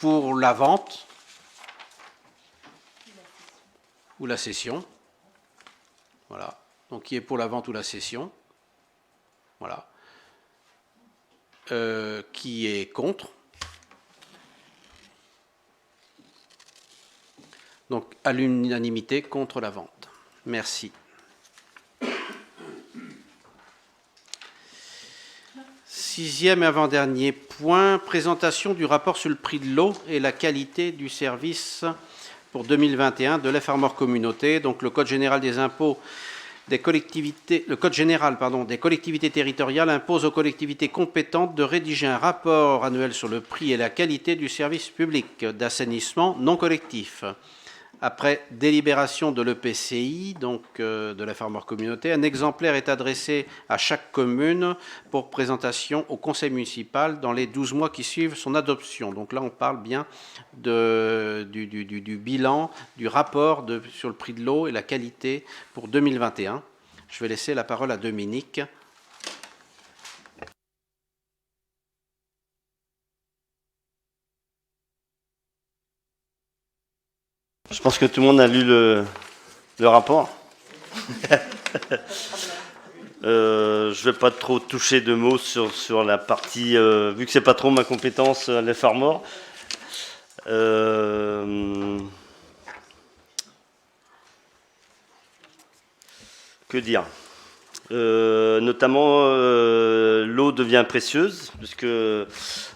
pour la vente ou la cession? Voilà. Donc, qui est pour la vente ou la cession? Voilà. Qui est contre? Donc, à l'unanimité, contre la vente. Merci. Sixième et avant-dernier point, présentation du rapport sur le prix de l'eau et la qualité du service pour 2021 de l'EFARMOR Communauté. Donc, le Code général des impôts le Code général des collectivités territoriales impose aux collectivités compétentes de rédiger un rapport annuel sur le prix et la qualité du service public d'assainissement non collectif. Après délibération de l'EPCI, donc de la FARMOR Communauté, un exemplaire est adressé à chaque commune pour présentation au conseil municipal dans les 12 mois qui suivent son adoption. Donc là, on parle bien du bilan, du rapport sur le prix de l'eau et la qualité pour 2021. Je vais laisser la parole à Dominique. Je pense que tout le monde a lu le rapport. Je ne vais pas trop toucher de mots sur la partie, vu que c'est pas trop ma compétence, les FARMOR. Que dire? Notamment, l'eau devient précieuse, puisque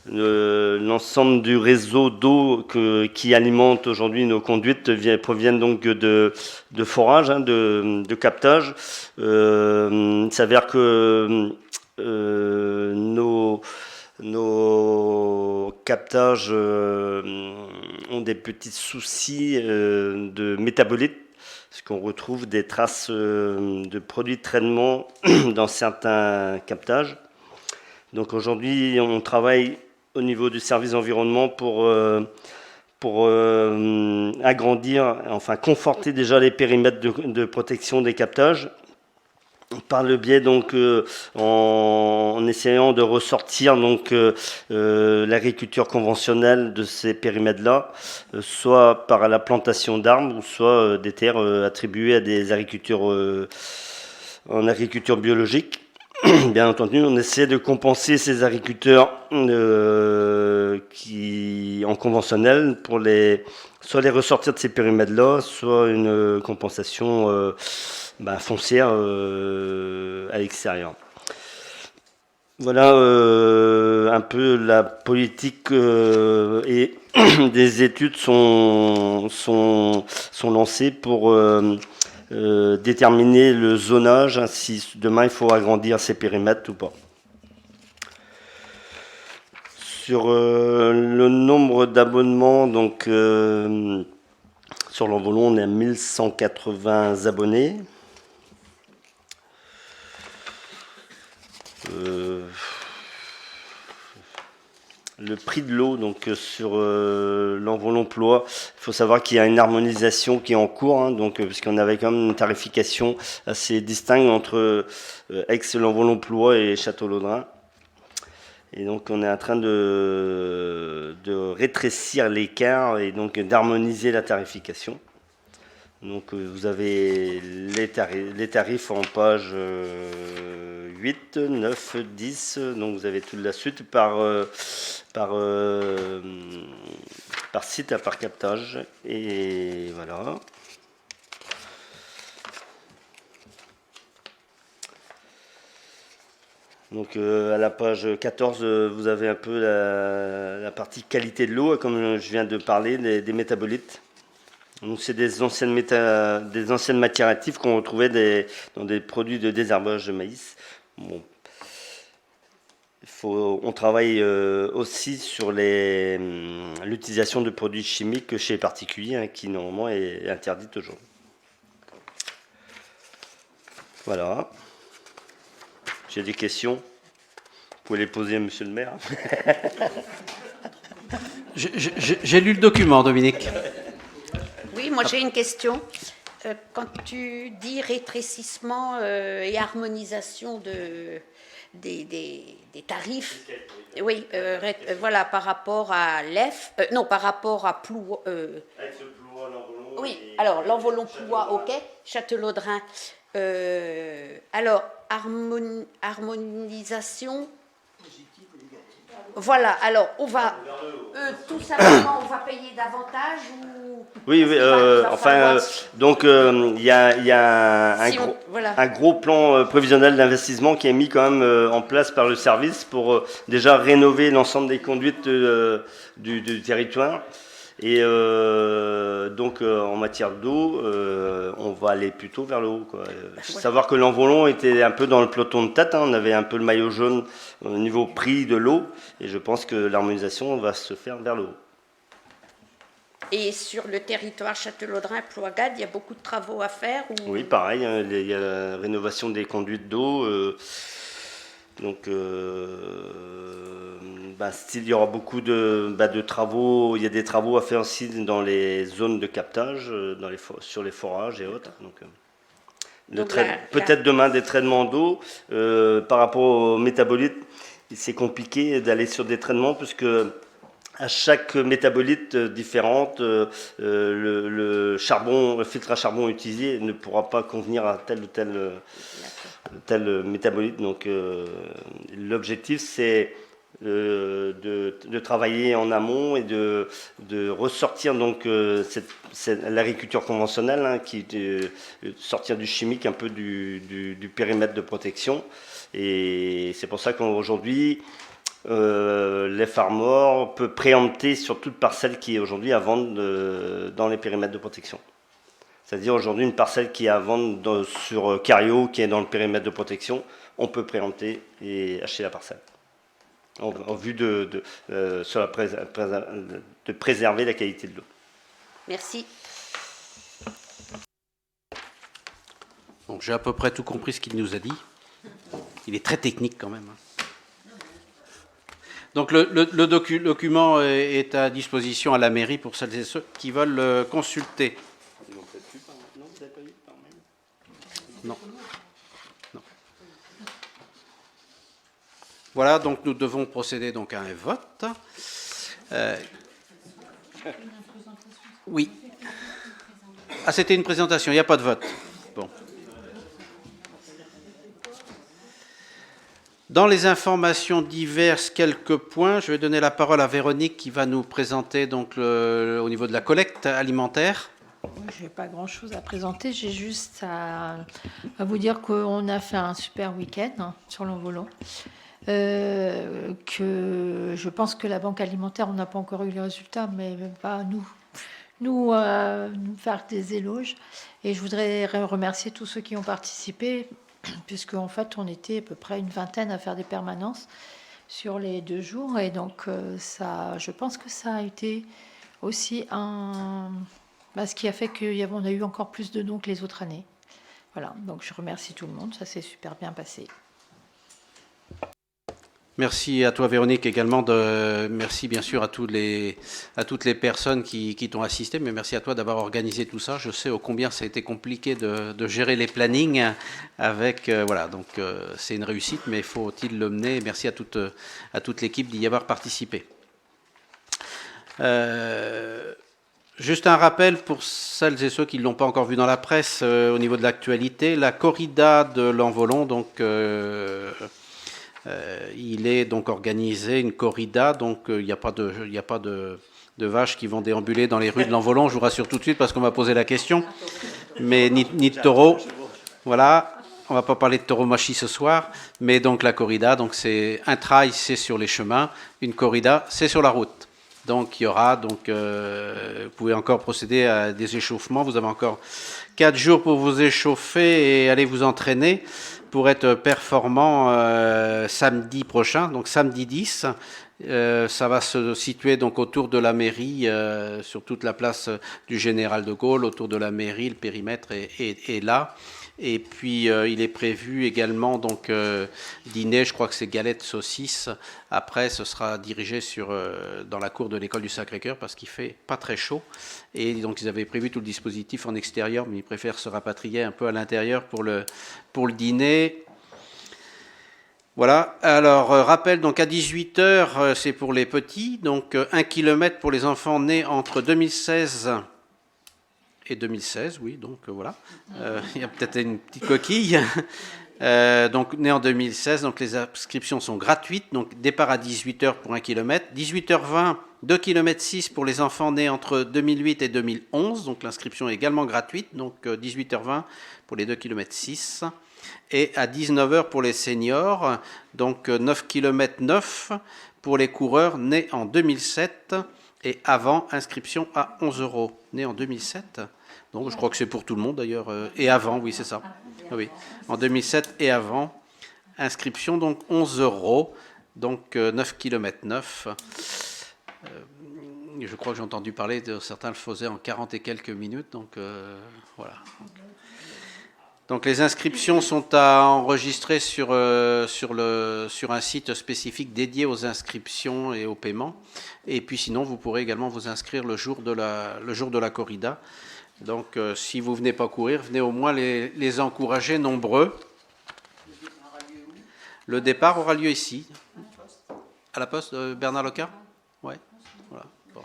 l'ensemble du réseau d'eau qui alimente aujourd'hui nos conduites proviennent donc de forage, hein, de captage. Il s'avère que nos captages ont des petits soucis de métabolites, parce qu'on retrouve des traces de produits de traitement dans certains captages. Donc aujourd'hui, on travaille au niveau du service environnement pour agrandir, enfin conforter déjà les périmètres de protection des captages, par le biais donc en essayant de ressortir donc l'agriculture conventionnelle de ces périmètres-là, soit par la plantation d'arbres ou soit des terres attribuées à des agricultures en agriculture biologique. Bien entendu, on essaie de compenser ces agriculteurs qui en conventionnel pour soit les ressortir de ces périmètres-là, soit une compensation foncière à l'extérieur. Voilà un peu la politique et des études sont lancées pour déterminer le zonage, hein, si demain il faut agrandir ces périmètres ou pas. Sur le nombre d'abonnements, donc sur l'Envolon, on est à 1180 abonnés. Le prix de l'eau, donc sur l'Envolon-Ploie, il faut savoir qu'il y a une harmonisation qui est en cours, hein, donc puisqu'on avait quand même une tarification assez distincte entre Aix-l'Envolon-Ploie et Château-Laudrin. Et donc on est en train de rétrécir l'écart et donc d'harmoniser la tarification. Donc vous avez les tarifs en page 8, 9, 10, donc vous avez toute la suite par site, par captage, et voilà. Donc à la page 14, vous avez un peu la partie qualité de l'eau, comme je viens de parler, des métabolites. Donc c'est des anciennes matières actives qu'on retrouvait dans des produits de désherbage de maïs. Bon. On travaille aussi sur l'utilisation de produits chimiques chez les particuliers, hein, qui normalement est interdite aujourd'hui. Voilà. J'ai des questions. Vous pouvez les poser à monsieur le maire. J'ai lu le document, Dominique. Oui, moi j'ai une question. Quand tu dis rétrécissement et harmonisation des tarifs, oui, voilà, par rapport à l'EF, non, par rapport à Ploie. Oui, alors l'Envolon-Ploie, ok, Château-Laudrin. Alors, harmonisation. Voilà, alors on va tout simplement on va payer davantage ou oui, enfin donc il y a un gros plan prévisionnel d'investissement qui est mis quand même en place par le service pour déjà rénover l'ensemble des conduites du territoire. Et donc en matière d'eau, on va aller plutôt vers le haut, quoi. Savoir que l'Envolon était un peu dans le peloton de tête, hein, on avait un peu le maillot jaune au niveau prix de l'eau, et je pense que l'harmonisation va se faire vers le haut. Et sur le territoire Château-Laudrin-Ploagade, il y a beaucoup de travaux à faire ou... Oui, pareil, hein, il y a la rénovation des conduites d'eau. Donc, il y aura beaucoup de travaux. Il y a des travaux à faire aussi dans les zones de captage, sur les forages et autres. Donc, peut-être demain des traitements d'eau. Par rapport aux métabolites, c'est compliqué d'aller sur des traitements puisque à chaque métabolite différente, le filtre à charbon utilisé ne pourra pas convenir à tel ou tel métabolite. Donc l'objectif, c'est de travailler en amont et de ressortir donc l'agriculture conventionnelle, hein, sortir du chimique, un peu du périmètre de protection. Et c'est pour ça qu'aujourd'hui, les farmers peuvent préempter sur toute parcelle qui est aujourd'hui à vendre dans les périmètres de protection. C'est-à-dire aujourd'hui une parcelle qui est à vendre sur Cario, qui est dans le périmètre de protection, on peut préempter et acheter la parcelle. En vue de préserver la qualité de l'eau. Merci. Donc j'ai à peu près tout compris ce qu'il nous a dit. Il est très technique quand même. Donc le document est à disposition à la mairie pour celles et ceux qui veulent le consulter. Non. Non. Voilà, donc nous devons procéder donc à un vote. Oui. Ah, c'était une présentation, il n'y a pas de vote. Bon. Dans les informations diverses, quelques points. Je vais donner la parole à Véronique qui va nous présenter donc au niveau de la collecte alimentaire. Je n'ai pas grand-chose à présenter. J'ai juste à vous dire qu'on a fait un super week-end sur l'envolant. Que je pense que la banque alimentaire, on n'a pas encore eu les résultats, mais va nous faire des éloges. Et je voudrais remercier tous ceux qui ont participé, puisque en fait on était à peu près une vingtaine à faire des permanences sur les 2 jours, et donc ça, je pense que ça a été aussi ce qui a fait qu'on a eu encore plus de dons que les autres années. Voilà, donc je remercie tout le monde, ça s'est super bien passé. Merci à toi Véronique également. Merci bien sûr à toutes les personnes qui t'ont assisté, mais merci à toi d'avoir organisé tout ça. Je sais ô combien ça a été compliqué de gérer les plannings avec voilà, donc c'est une réussite, mais faut-il le mener. Merci à toute l'équipe d'y avoir participé. Juste un rappel pour celles et ceux qui ne l'ont pas encore vu dans la presse au niveau de l'actualité, la corrida de l'Envolon, donc il est donc organisé une corrida, donc il n'y a pas de vaches qui vont déambuler dans les rues de l'Envolon, je vous rassure tout de suite parce qu'on m'a posé la question, mais ni de taureaux, voilà, on va pas parler de tauromachie ce soir, mais donc la corrida, donc c'est un trail, c'est sur les chemins, une corrida, c'est sur la route. Donc il y aura, vous pouvez encore procéder à des échauffements, vous avez encore 4 jours pour vous échauffer et aller vous entraîner pour être performant samedi prochain, donc samedi 10. Ça va se situer donc autour de la mairie, sur toute la place du Général de Gaulle, autour de la mairie, le périmètre est là. Et puis il est prévu également donc dîner, je crois que c'est galettes saucisses. Après, ce sera dirigé dans la cour de l'école du Sacré-Cœur parce qu'il fait pas très chaud. Et donc ils avaient prévu tout le dispositif en extérieur, mais ils préfèrent se rapatrier un peu à l'intérieur pour le dîner. Voilà, alors rappel, donc à 18h, c'est pour les petits, donc 1 km pour les enfants nés entre 2016 et 2016, oui, donc voilà, il y a peut-être une petite coquille, donc nés en 2016, donc les inscriptions sont gratuites, donc départ à 18h pour 1 km, 18h20, 2 km 6 pour les enfants nés entre 2008 et 2011, donc l'inscription est également gratuite, donc 18h20 pour les 2 km 6, et à 19h pour les seniors, donc 9 km 9 pour les coureurs nés en 2007 et avant, inscription à 11 €. Nés en 2007, donc je crois que c'est pour tout le monde d'ailleurs, et avant, oui c'est ça, oui, en 2007 et avant, inscription donc 11 €, donc 9 km 9. Je crois que j'ai entendu parler de certains le faisaient en 40 et quelques minutes, donc voilà. Donc les inscriptions sont à enregistrer sur un site spécifique dédié aux inscriptions et au paiement. Et puis sinon, vous pourrez également vous inscrire le jour de la corrida. Donc si vous ne venez pas courir, venez au moins les encourager nombreux. Le départ aura lieu ici, à la poste de Bernard Leca. Ouais. Voilà. Bon,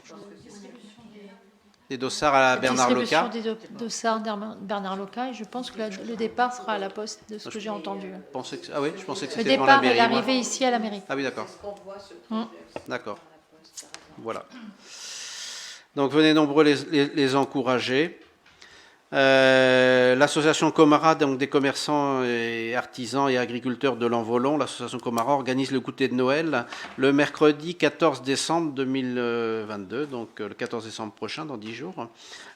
des dossards à Bernard Distribution Loca. des dossards Bernard Loca, et je pense que le départ sera à la Poste, de ce que j'ai entendu. Ah oui, je pensais que Le c'était devant la départ et mairie. moi. l'arrivée ici à la mairie. Ah oui, d'accord. D'accord. Donc venez nombreux les encourager. L'association Comara, donc des commerçants et artisans et agriculteurs de l'Envolon, l'association Comara organise le goûter de Noël le mercredi 14 décembre 2022, donc le 14 décembre prochain, dans 10 jours.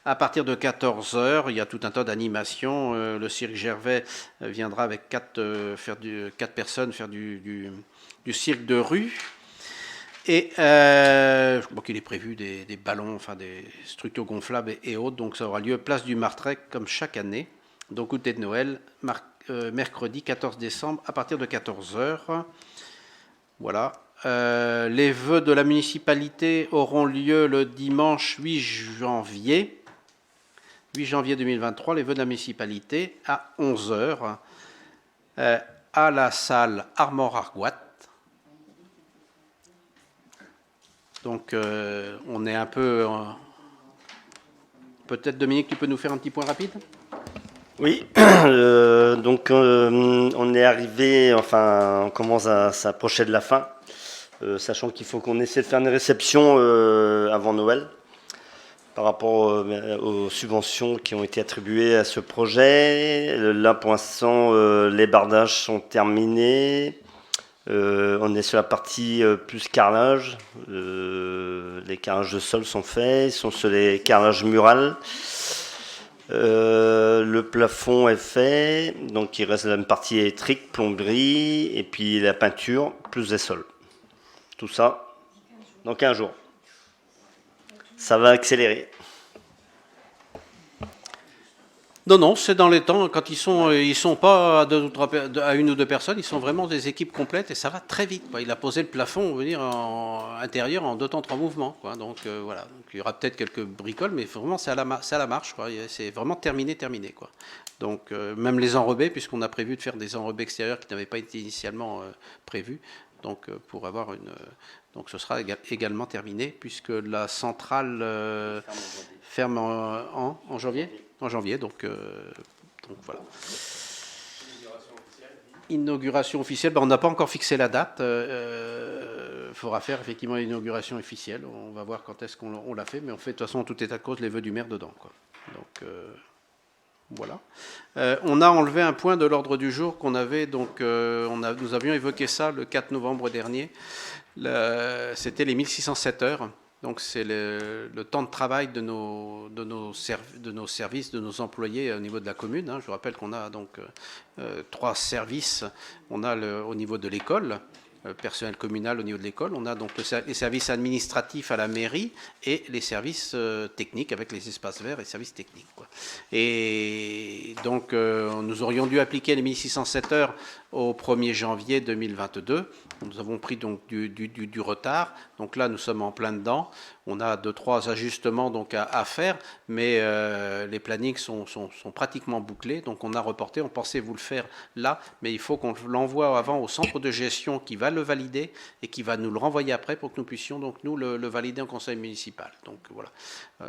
À partir de 14h, il y a tout un tas d'animations. Le cirque Gervais viendra avec 4 personnes faire du cirque de rue. Et je crois qu'il est prévu des ballons, enfin des structures gonflables et autres. Donc ça aura lieu place du Martrec comme chaque année. Donc goûter de Noël, mercredi 14 décembre à partir de 14h. Voilà. Les vœux de la municipalité auront lieu le dimanche 8 janvier. 8 janvier 2023, les vœux de la municipalité à 11h à la salle Armor-Argoat. Donc, on est un peu... Peut-être, Dominique, tu peux nous faire un petit point rapide ? Oui, donc on est arrivé, enfin, on commence à s'approcher de la fin, sachant qu'il faut qu'on essaie de faire une réception avant Noël par rapport aux subventions qui ont été attribuées à ce projet. Là, pour l'instant, les bardages sont terminés. On est sur la partie plus carrelage. Les carrelages de sol sont faits, ils sont sur les carrelages murales. Le plafond est fait, donc il reste une partie électrique, plomberie, et puis la peinture, plus des sols. Tout ça dans 15 jours. Ça va accélérer. Non, c'est dans les temps. Quand ils sont pas à une ou deux personnes, ils sont vraiment des équipes complètes et ça va très vite, quoi. Il a posé le plafond, on veut dire, en intérieur en 2 temps 3 mouvements, quoi. Donc voilà. Donc, il y aura peut-être quelques bricoles, mais vraiment c'est à la marche, quoi. C'est vraiment terminé, quoi. Donc même les enrobés, puisqu'on a prévu de faire des enrobés extérieurs qui n'avaient pas été initialement prévus. Donc pour avoir donc ce sera également terminé puisque la centrale ferme en janvier. En janvier, donc voilà. Inauguration officielle, on n'a pas encore fixé la date. Il faudra faire effectivement l'inauguration officielle. On va voir quand est-ce qu'on l'a fait, mais on fait de toute façon tout état de cause les vœux du maire dedans, quoi. Donc voilà. On a enlevé un point de l'ordre du jour qu'on avait, donc nous avions évoqué ça le 4 novembre dernier. C'était les 1607 heures. Donc c'est le temps de travail de nos services, de nos employés au niveau de la commune. Je vous rappelle qu'on a donc 3 services. On a au niveau de l'école, personnel communal au niveau de l'école. On a donc les services administratifs à la mairie et les services techniques avec les espaces verts et services techniques, quoi. Et donc nous aurions dû appliquer les 1607 heures au 1er janvier 2022. Nous avons pris donc du retard. Donc là, nous sommes en plein dedans. On a 2-3 ajustements donc à faire, mais les plannings sont pratiquement bouclés. Donc on a reporté. On pensait vous le faire là, mais il faut qu'on l'envoie avant au centre de gestion qui va le valider et qui va nous le renvoyer après pour que nous puissions donc nous le valider en conseil municipal. Donc voilà.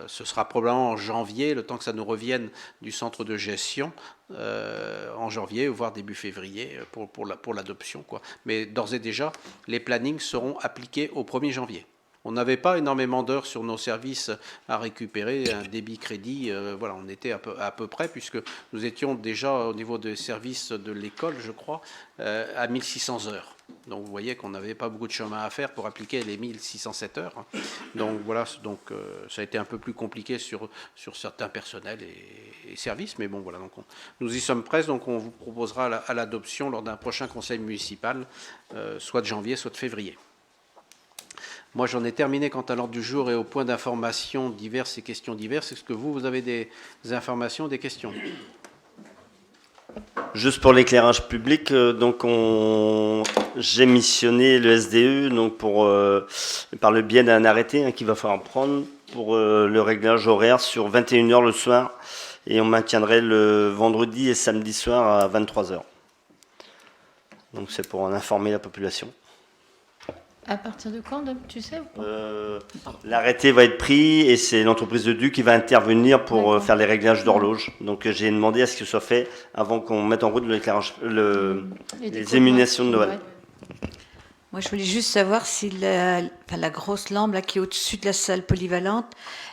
Ce sera probablement en janvier, le temps que ça nous revienne du centre de gestion. En janvier, voire début février pour l'adoption, quoi. Mais d'ores et déjà, les plannings seront appliqués au 1er janvier. On n'avait pas énormément d'heures sur nos services à récupérer, un débit crédit, voilà, on était à peu près, puisque nous étions déjà au niveau des services de l'école, je crois, à 1600 heures. Donc vous voyez qu'on n'avait pas beaucoup de chemin à faire pour appliquer les 1607 heures. Donc voilà, donc ça a été un peu plus compliqué sur certains personnels et services, mais bon voilà, donc nous y sommes presque, donc on vous proposera à l'adoption lors d'un prochain conseil municipal, soit de janvier, soit de février. Moi, j'en ai terminé quant à l'ordre du jour et au point d'information diverses et questions diverses. Est-ce que vous avez des informations, des questions ? Juste pour l'éclairage public, donc j'ai missionné le SDE donc par le biais d'un arrêté qu'il va falloir prendre pour le réglage horaire sur 21h le soir et on maintiendrait le vendredi et samedi soir à 23h. Donc c'est pour en informer la population. À partir de quand, tu sais ou pas L'arrêté va être pris et c'est l'entreprise de Du qui va intervenir pour D'accord. faire les réglages d'horloge. Donc j'ai demandé à ce que ce soit fait avant qu'on mette en route les émulations de Noël. Ouais. Moi, je voulais juste savoir si la grosse lampe là, qui est au-dessus de la salle polyvalente,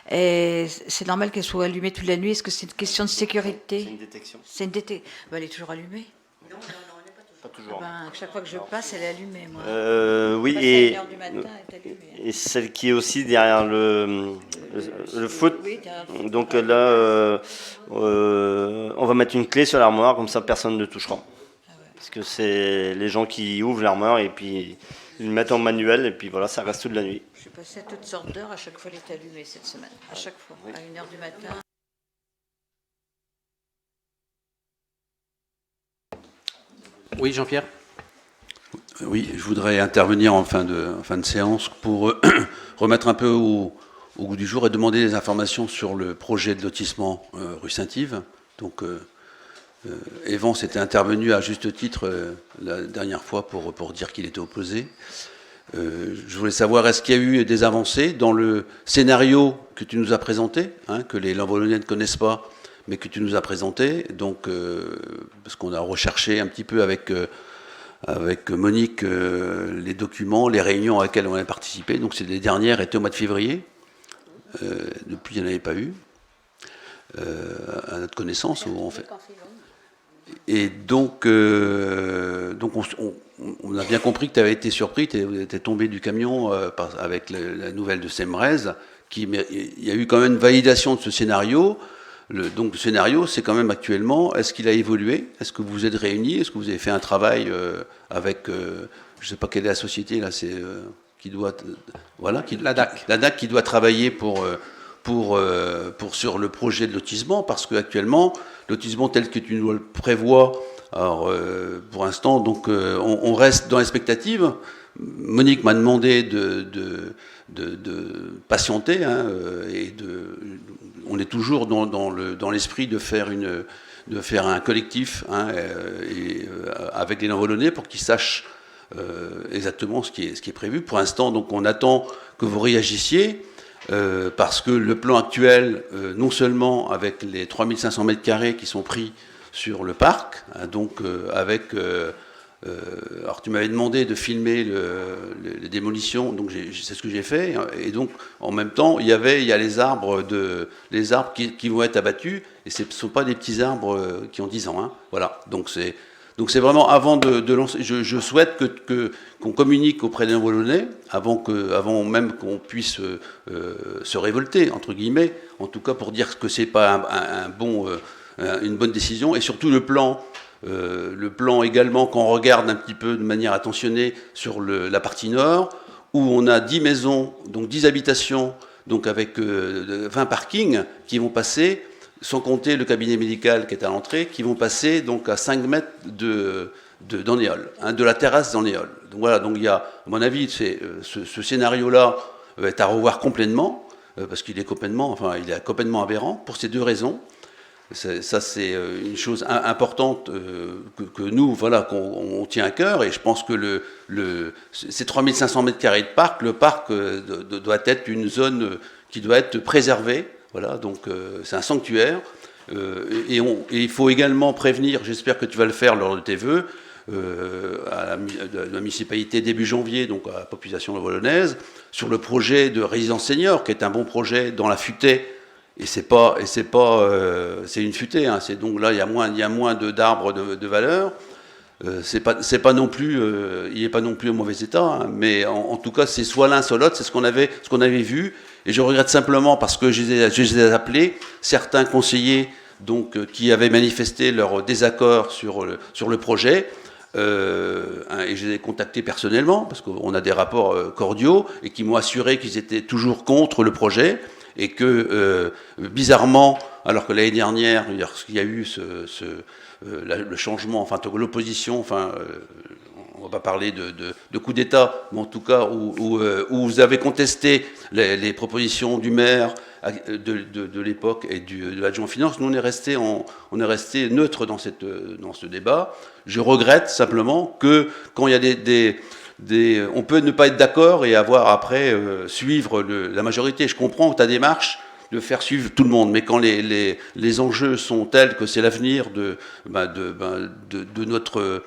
c'est normal qu'elle soit allumée toute la nuit. Est-ce que c'est une question de sécurité? C'est une détection. C'est une détection. Elle est toujours allumée. Pas toujours. Chaque fois que je passe, elle est allumée. Moi. Oui, Passe à et 1h du matin, elle est allumée. Et celle qui est aussi derrière le foot. Oui, derrière le foot. Donc là, on va mettre une clé sur l'armoire, comme ça personne ne touchera. Parce que c'est les gens qui ouvrent l'armoire et puis ils le mettent en manuel et puis voilà, ça reste toute la nuit. Je suis passée à toutes sortes d'heures. À chaque fois, elle est allumée cette semaine. À chaque fois, à 1h du matin. Oui, Jean-Pierre. Oui, je voudrais intervenir en fin de séance pour remettre un peu au goût du jour et demander des informations sur le projet de lotissement rue Saint-Yves. Donc, Evan s'était intervenu à juste titre la dernière fois pour dire qu'il était opposé. Je voulais savoir, est-ce qu'il y a eu des avancées dans le scénario que tu nous as présenté, que les Lambolonais ne connaissent pas, mais que tu nous as présenté, donc, parce qu'on a recherché un petit peu avec Monique les documents, les réunions à laquelle on a participé. Donc les dernières étaient au mois de février. Depuis, il n'y en avait pas eu, à notre connaissance. Et donc on a bien compris que tu avais été surpris, tu étais tombé du camion avec la nouvelle de Semrez. Il y a eu quand même une validation de ce scénario. Donc le scénario, c'est quand même actuellement, est-ce qu'il a évolué? Est-ce que vous vous êtes réunis? Est-ce que vous avez fait un travail avec, je ne sais pas quelle est la société, là, c'est qui doit... voilà, la DAC. La DAC qui doit travailler pour sur le projet de lotissement, parce qu'actuellement, lotissement tel que tu nous le prévois, alors pour l'instant, donc on reste dans l'expectative. Monique m'a demandé de patienter, et on est toujours dans l'esprit de faire un collectif, avec les Lambolonais pour qu'ils sachent exactement ce qui est prévu. Pour l'instant, donc on attend que vous réagissiez, parce que le plan actuel, non seulement avec les 3500 mètres carrés qui sont pris sur le parc, donc avec... alors tu m'avais demandé de filmer les démolitions, donc c'est ce que j'ai fait, et donc en même temps il y a les arbres qui vont être abattus, et ce ne sont pas des petits arbres qui ont 10 ans, voilà, donc c'est vraiment avant de lancer, je souhaite qu'on communique auprès des Lambolonais avant même qu'on puisse se révolter, entre guillemets, en tout cas pour dire que c'est pas une bonne décision, et surtout le plan également, quand on regarde un petit peu de manière attentionnée sur la partie nord, où on a 10 maisons, donc 10 habitations, donc avec 20 parkings qui vont passer, sans compter le cabinet médical qui est à l'entrée, qui vont passer donc à 5 mètres d'Andéol, de la terrasse d'Andéol. Donc voilà, donc il y a, à mon avis, ce scénario-là est à revoir complètement, parce qu'il est complètement aberrant, pour ces deux raisons. Ça, c'est une chose importante que nous, voilà, qu'on tient à cœur, et je pense que ces 3500 mètres carrés de parc, le parc doit être une zone qui doit être préservée, voilà, donc c'est un sanctuaire, et il faut également prévenir, j'espère que tu vas le faire lors de tes vœux, à la municipalité début janvier, donc à la population lambolonnaise, sur le projet de résidence senior, qui est un bon projet dans la Futaie. Et c'est une futaie, c'est donc là il y a moins d'arbres de valeur. C'est pas non plus, il n'est pas non plus en mauvais état, mais en tout cas c'est soit l'un soit l'autre, c'est ce qu'on avait vu. Et je regrette simplement parce que je les ai appelés, certains conseillers donc qui avaient manifesté leur désaccord sur le projet. Et je les ai contactés personnellement parce qu'on a des rapports cordiaux et qui m'ont assuré qu'ils étaient toujours contre le projet. Et que, bizarrement, alors que l'année dernière, il y a eu le changement, enfin l'opposition, on va pas parler de coup d'État, mais en tout cas où vous avez contesté les propositions du maire de l'époque et de l'adjoint finance, nous on est resté neutre dans ce débat. Je regrette simplement que quand il y a on peut ne pas être d'accord et avoir après suivre la majorité. Je comprends ta démarche de faire suivre tout le monde, mais quand les enjeux sont tels que c'est l'avenir de notre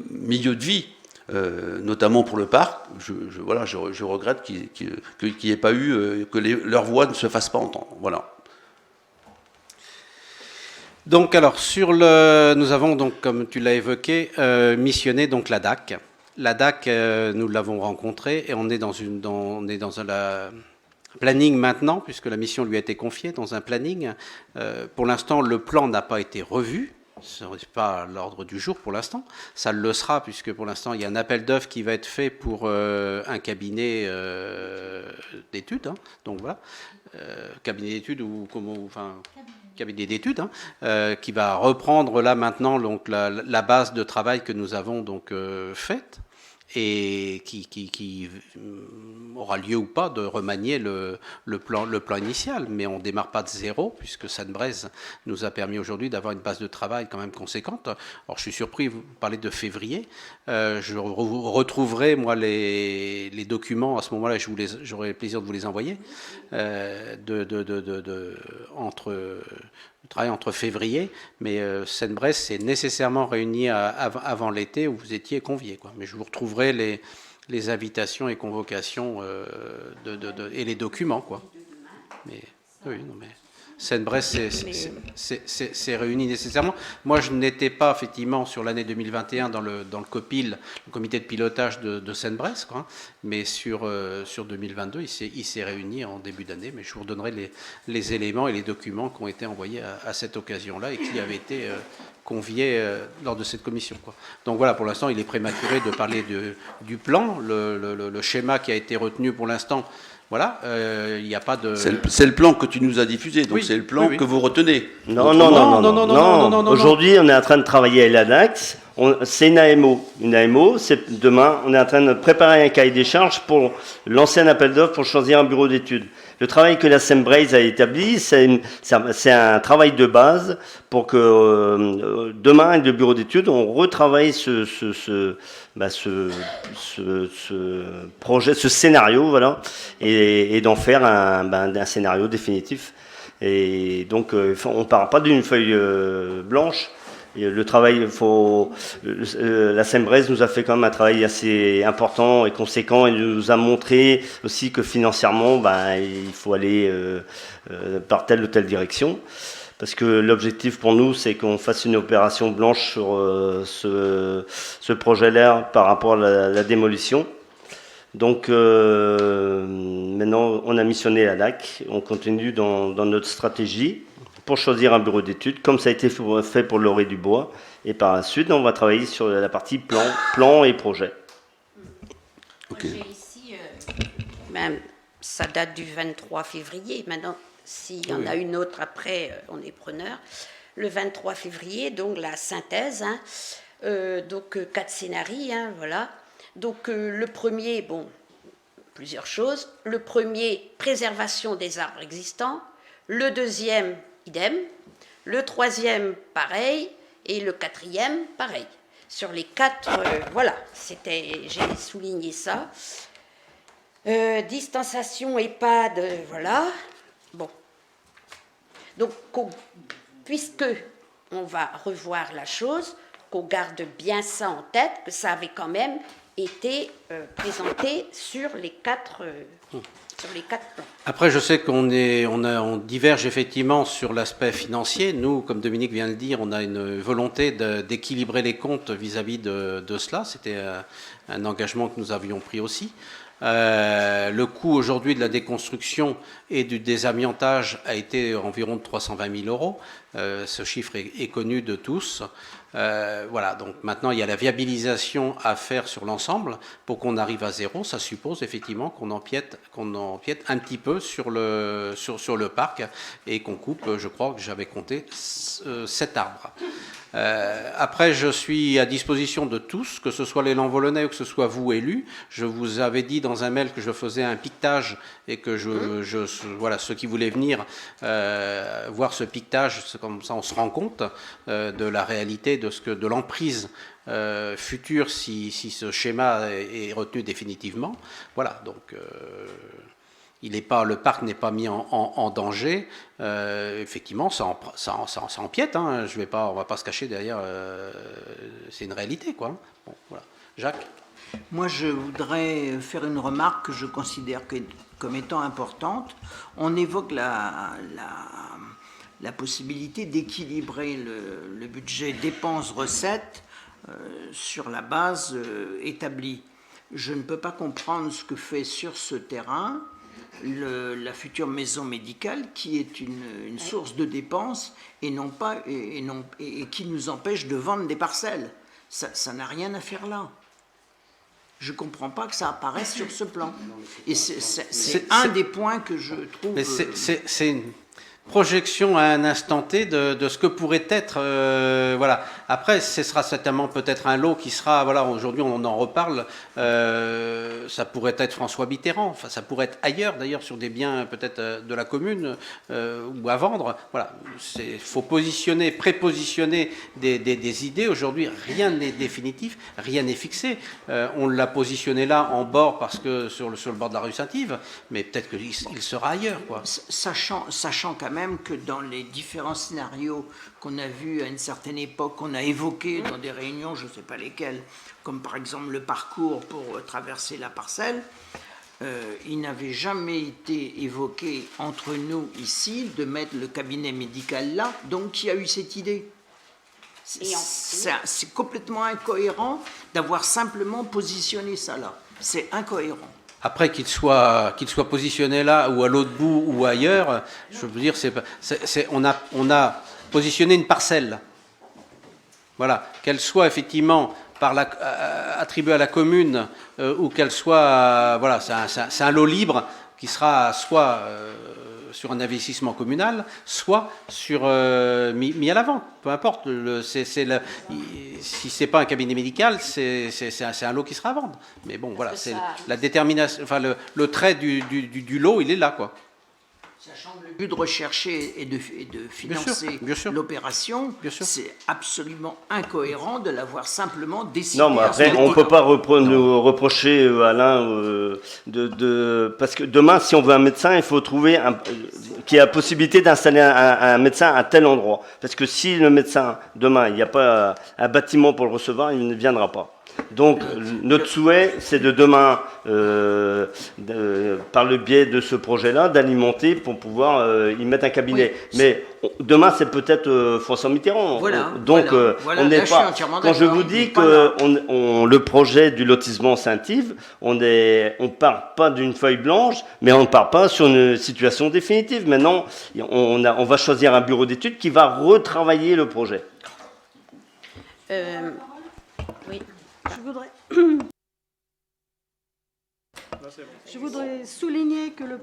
milieu de vie, notamment pour le parc, je regrette qu'il n'y ait pas eu, que leur voix ne se fasse pas entendre. Voilà. Donc alors nous avons donc, comme tu l'as évoqué, missionné donc la DAC. La DAC, nous l'avons rencontrée et on est dans un planning maintenant, puisque la mission lui a été confiée dans un planning. Pour l'instant, le plan n'a pas été revu. Ce n'est pas à l'ordre du jour pour l'instant. Ça le sera, puisque pour l'instant, il y a un appel d'offres qui va être fait pour un cabinet d'études. Hein. Donc voilà, cabinet d'études cabinet d'études, qui va reprendre là maintenant donc, la base de travail que nous avons donc faite et qui aura lieu ou pas de remanier le plan initial, mais on ne démarre pas de zéro, puisque Sainte-Braise nous a permis aujourd'hui d'avoir une base de travail quand même conséquente. Alors je suis surpris, vous parlez de février, je retrouverai moi les documents, à ce moment-là j'aurai le plaisir de vous les envoyer, travail entre février, mais Sainte-Braise s'est nécessairement réunie avant l'été où vous étiez conviés, quoi. Mais je vous retrouverai les invitations et convocations et les documents, quoi. Mais oui, non, mais Sainte-Braise s'est réunie nécessairement. Moi, je n'étais pas effectivement sur l'année 2021 dans le COPIL, le comité de pilotage de Sainte-Braise, quoi, mais sur 2022, il s'est réuni en début d'année. Mais je vous redonnerai les éléments et les documents qui ont été envoyés à cette occasion-là et qui avaient été conviés lors de cette commission, quoi. Donc voilà, pour l'instant, il est prématuré de parler du plan, le schéma qui a été retenu pour l'instant. Voilà, il n'y a pas de... C'est le plan que tu nous as diffusé, donc oui, c'est le plan que vous retenez. Non. Aujourd'hui, on est en train de travailler à l'ADAX. C'est une AMO. Une AMO, c'est demain, on est en train de préparer un cahier des charges pour lancer un appel d'offres pour choisir un bureau d'études. Le travail que la Sainte-Braise a établi, c'est un travail de base pour que demain, avec le bureau d'études, on retravaille ce projet, ce scénario, voilà, et d'en faire un scénario définitif. Et donc, on ne part pas d'une feuille blanche. Et le travail, la Sainte-Braise nous a fait quand même un travail assez important et conséquent et nous a montré aussi que financièrement, il faut aller par telle ou telle direction. Parce que l'objectif pour nous, c'est qu'on fasse une opération blanche sur ce projet-là par rapport à la démolition. Donc maintenant, on a missionné la DAC, on continue dans notre stratégie pour choisir un bureau d'études, comme ça a été fait pour Loré du Bois. Et par la suite, on va travailler sur la partie plan et projet. Okay. J'ai ici, même, ça date du 23 février. Maintenant, s'il y en a une autre après, on est preneur. Le 23 février, donc la synthèse, donc 4 scénarios, voilà. Donc le premier, plusieurs choses. Le premier, préservation des arbres existants. Le deuxième, idem. Le troisième, pareil. Et le quatrième, pareil. Sur les 4, voilà, j'ai souligné ça. Distanciation EHPAD, voilà. Bon. Donc, puisque on va revoir la chose, qu'on garde bien ça en tête, que ça avait quand même été présenté sur les 4 plans. Après, je sais on diverge effectivement sur l'aspect financier. Nous, comme Dominique vient de le dire, on a une volonté d'équilibrer les comptes vis-à-vis de cela. C'était un engagement que nous avions pris aussi. Le coût aujourd'hui de la déconstruction et du désamiantage a été environ de 320 000 euros. Ce chiffre est connu de tous. Voilà, donc maintenant il y a la viabilisation à faire sur l'ensemble pour qu'on arrive à zéro. Ça suppose effectivement qu'on empiète un petit peu sur le parc et qu'on coupe, je crois que j'avais compté 7 arbres. Après, je suis à disposition de tous, que ce soit les Lanvolonnais ou que ce soit vous élus. Je vous avais dit dans un mail que je faisais un piquetage et que voilà, ceux qui voulaient venir voir ce piquetage, comme ça on se rend compte de la réalité, de l'emprise future si ce schéma est retenu définitivement. Voilà, donc le parc n'est pas mis en danger. Effectivement, ça empiète. Hein. On va pas se cacher derrière. C'est une réalité, quoi. Bon, voilà. Jacques. Moi, je voudrais faire une remarque que je considère comme étant importante. On évoque la possibilité d'équilibrer le budget dépenses-recettes sur la base établie. Je ne peux pas comprendre ce que fait sur ce terrain la future maison médicale, qui est une source de dépenses et qui nous empêche de vendre des parcelles. Ça n'a rien à faire là. Je ne comprends pas que ça apparaisse sur ce plan. Et c'est un des points que je trouve... Mais c'est une projection à un instant T de ce que pourrait être... voilà. Après, ce sera certainement peut-être un lot qui sera... Voilà, aujourd'hui, on en reparle. Ça pourrait être François Mitterrand. Enfin, ça pourrait être ailleurs, d'ailleurs, sur des biens peut-être de la commune ou à vendre. Voilà. Il faut prépositionner des idées. Aujourd'hui, rien n'est définitif, rien n'est fixé. On l'a positionné là, en bord, parce que sur le bord de la rue Saint-Yves, mais peut-être qu'il sera ailleurs, quoi. Sachant quand même que dans les différents scénarios qu'on a vus à une certaine époque, qu'on a évoqués dans des réunions, je ne sais pas lesquelles, comme par exemple le parcours pour traverser la parcelle, il n'avait jamais été évoqué entre nous ici de mettre le cabinet médical là, donc il y a eu cette idée. C'est complètement incohérent d'avoir simplement positionné ça là. C'est incohérent. Après, qu'il soit positionné là ou à l'autre bout ou ailleurs, je veux dire, on a positionné une parcelle. Voilà, qu'elle soit effectivement attribuée à la commune ou qu'elle soit, voilà, c'est un lot libre qui sera soit sur un investissement communal, soit mis à la vente. Peu importe. Si c'est pas un cabinet médical, c'est un lot qui sera à vendre. Mais bon, voilà, c'est la détermination. Enfin, le trait du lot, il est là, quoi. Sachant que le but de rechercher et de financer l'opération, c'est absolument incohérent de l'avoir simplement décidé. Non, mais après, on ne peut pas nous reprocher, Alain, parce que demain, si on veut un médecin, il faut trouver qu'il y a la possibilité d'installer un médecin à tel endroit. Parce que si le médecin, demain, il n'y a pas un bâtiment pour le recevoir, il ne viendra pas. Donc, notre souhait, c'est de demain, par le biais de ce projet-là, d'alimenter pour pouvoir y mettre un cabinet. Oui. Mais demain, c'est peut-être François Mitterrand. Voilà, donc, on n'est pas. Quand je vous dis que le projet du lotissement Saint-Yves, on part pas d'une feuille blanche, mais on ne part pas sur une situation définitive. Maintenant, on va choisir un bureau d'études qui va retravailler le projet. Oui. Je voudrais souligner que le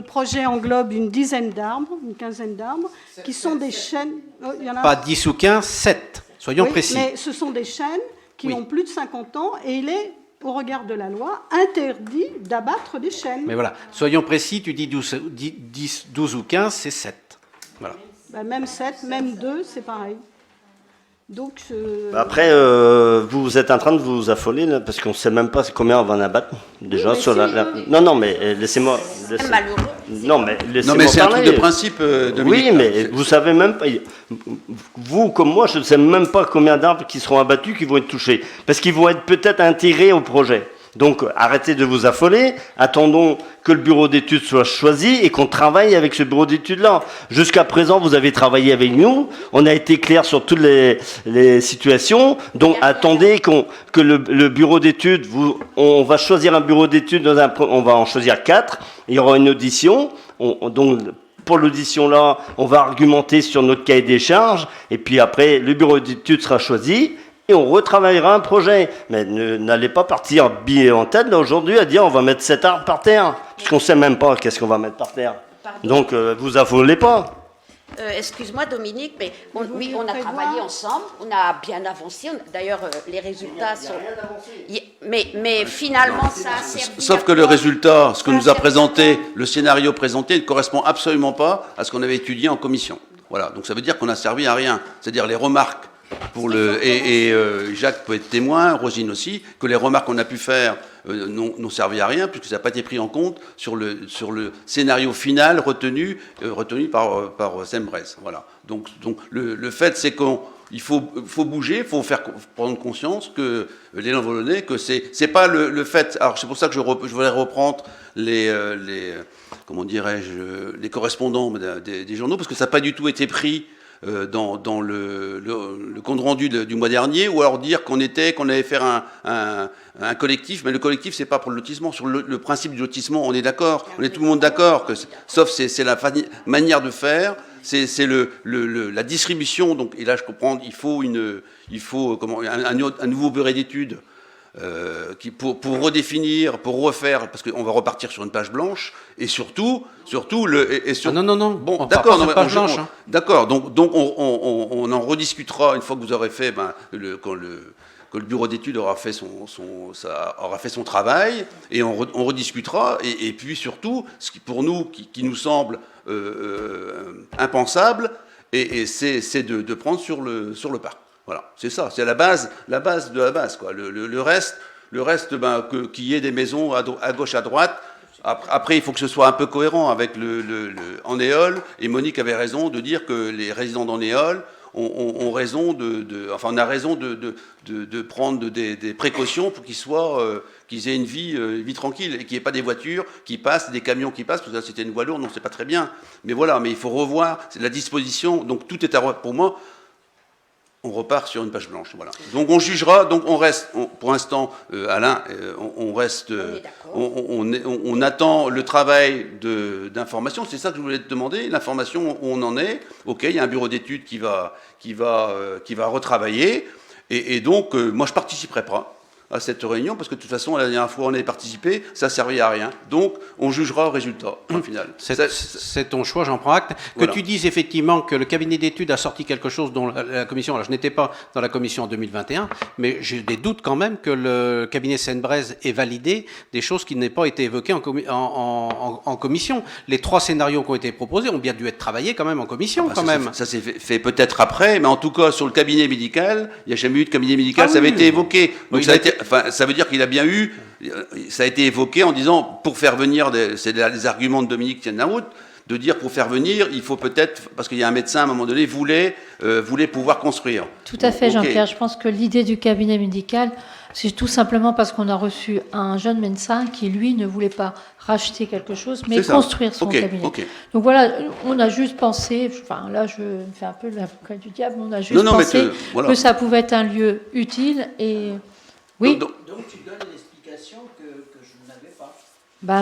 projet englobe une dizaine d'arbres, une quinzaine d'arbres, qui sont des chênes. Il y en a pas 10 ou 15, 7. Soyons précis. Mais ce sont des chênes qui ont plus de 50 ans et il est, au regard de la loi, interdit d'abattre des chênes. Mais voilà, soyons précis, tu dis 12 ou 15, c'est 7. Voilà. Même 7, même 2, c'est pareil. Donc, après, vous êtes en train de vous affoler là, parce qu'on ne sait même pas combien on va en abattre déjà oui, sur Non, mais laissez-moi. Non, mais c'est un truc de principe. Oui, mais vous savez même pas. Vous comme moi, je ne sais même pas combien d'arbres qui seront abattus, qui vont être touchés, parce qu'ils vont être peut-être intégrés au projet. Donc, arrêtez de vous affoler. Attendons que le bureau d'études soit choisi et qu'on travaille avec ce bureau d'études-là. Jusqu'à présent, vous avez travaillé avec nous. On a été clair sur toutes les situations. Donc, attendez que le bureau d'études, on va choisir un bureau d'études, on va en choisir 4. Il y aura une audition. Donc, pour l'audition-là, on va argumenter sur notre cahier des charges. Et puis après, le bureau d'études sera choisi. Et on retravaillera un projet. Mais n'allez pas partir billet en tête là aujourd'hui à dire on va mettre 7 arbres par terre. Parce qu'on ne sait même pas qu'est-ce qu'on va mettre par terre. Donc vous affolez pas. Excuse-moi Dominique, mais oui, on a prévois- travaillé ensemble, on a bien avancé. D'ailleurs, les résultats sont. Mais finalement, ça a servi. Sauf à que le quoi? résultat, ce que Ça a nous a servi à présenté, quoi? le scénario présenté, ne correspond absolument pas à ce qu'on avait étudié en commission. Voilà, donc ça veut dire qu'on n'a servi à rien. C'est-à-dire les remarques pour Jacques peut être témoin, Rosine aussi, que les remarques qu'on a pu faire n'ont servi à rien puisque ça n'a pas été pris en compte sur le scénario final retenu par Sembrez. Voilà. Donc le fait, c'est qu'il faut bouger, il faut prendre conscience que l'élan vallonné, que c'est pas le fait. Alors c'est pour ça que je voudrais reprendre comment dirais-je, les correspondants des journaux, parce que ça n'a pas du tout été pris dans le compte rendu du mois dernier, ou alors dire qu'on allait faire un collectif, mais le collectif c'est pas pour le lotissement. Sur le principe du lotissement, on est d'accord, on est tout le monde d'accord, sauf c'est la manière de faire, c'est la distribution. Donc, et là je comprends, il faut un nouveau bureau d'études. Pour redéfinir, pour refaire, parce qu'on va repartir sur une page blanche, et surtout non. Bon, On d'accord, repart sur une page blanche. d'accord. Donc on en rediscutera une fois que vous aurez fait, que le bureau d'études aura fait son travail, et on rediscutera. Et puis surtout, ce qui pour nous, qui nous semble impensable, et c'est de prendre sur le parc. Voilà, c'est ça, c'est la base de la base, quoi. Le reste, qu'il y ait des maisons à gauche, à droite. Après, il faut que ce soit un peu cohérent avec en Éole. Et Monique avait raison de dire que les résidents d'en Éole ont raison on a raison de prendre des précautions pour qu'ils aient une vie tranquille et qu'il n'y ait pas des voitures qui passent, des camions qui passent, parce que là c'était une voie lourde, non, c'est pas très bien. Mais voilà, mais il faut revoir la disposition. Donc tout est à revoir. Pour moi, on repart sur une page blanche, voilà. Donc on jugera, donc on reste, pour l'instant, Alain, on reste, on attend le travail d'information. C'est ça que je voulais te demander, l'information où on en est. Ok, il y a un bureau d'études qui va retravailler, et donc moi je participerai pas à cette réunion, parce que de toute façon, la dernière fois on avait participé, ça servait à rien. Donc, on jugera au résultat, au final. C'est ton choix, j'en prends acte. Voilà. Que tu dises effectivement que le cabinet d'études a sorti quelque chose dont la commission, alors je n'étais pas dans la commission en 2021, mais j'ai des doutes quand même que le cabinet Sembrez ait validé des choses qui n'aient pas été évoquées en commission. Les 3 scénarios qui ont été proposés ont bien dû être travaillés quand même en commission, Ça s'est fait peut-être après, mais en tout cas, sur le cabinet médical, il n'y a jamais eu de cabinet médical, ça avait été évoqué. Donc, ça veut dire qu'il a bien eu, ça a été évoqué en disant, pour faire venir, c'est les arguments de Dominique tiennent la route, de dire pour faire venir, il faut peut-être, parce qu'il y a un médecin à un moment donné, voulait pouvoir construire. Tout à fait, Jean-Pierre. Je pense que l'idée du cabinet médical, c'est tout simplement parce qu'on a reçu un jeune médecin qui, lui, ne voulait pas racheter quelque chose, mais construire son cabinet. Donc voilà, on a juste pensé, enfin là je me fais un peu l'avocat du diable, on a juste pensé que ça pouvait être un lieu utile et... Oui. Donc tu donnes une explication que je n'avais pas.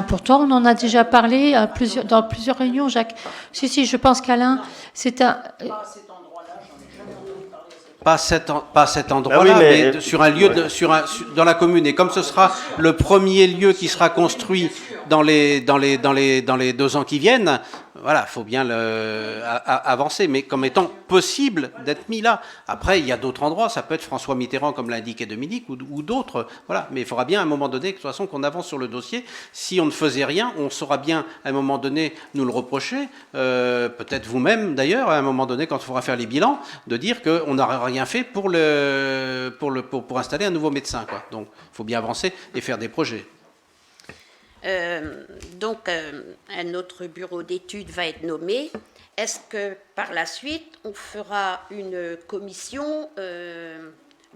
Pourtant, on en a déjà parlé dans plusieurs réunions, Jacques. Si, je pense qu'Alain, c'est un... Pas à cet endroit-là, j'en ai jamais entendu parler. Pas cet endroit-là, mais sur un lieu dans la commune. Et comme ce sera le premier lieu qui sera construit dans les 2 ans qui viennent, voilà, il faut bien avancer, mais comme étant possible d'être mis là. Après, il y a d'autres endroits, ça peut être François Mitterrand, comme l'a indiqué Dominique, ou d'autres. Voilà, mais il faudra bien à un moment donné, de toute façon, qu'on avance sur le dossier. Si on ne faisait rien, on saura bien à un moment donné nous le reprocher. Peut-être vous-même, d'ailleurs, à un moment donné, quand il faudra faire les bilans, de dire qu'on n'aura rien fait pour installer un nouveau médecin, quoi. Donc, il faut bien avancer et faire des projets. Donc, un autre bureau d'études va être nommé. Est-ce que par la suite, on fera une commission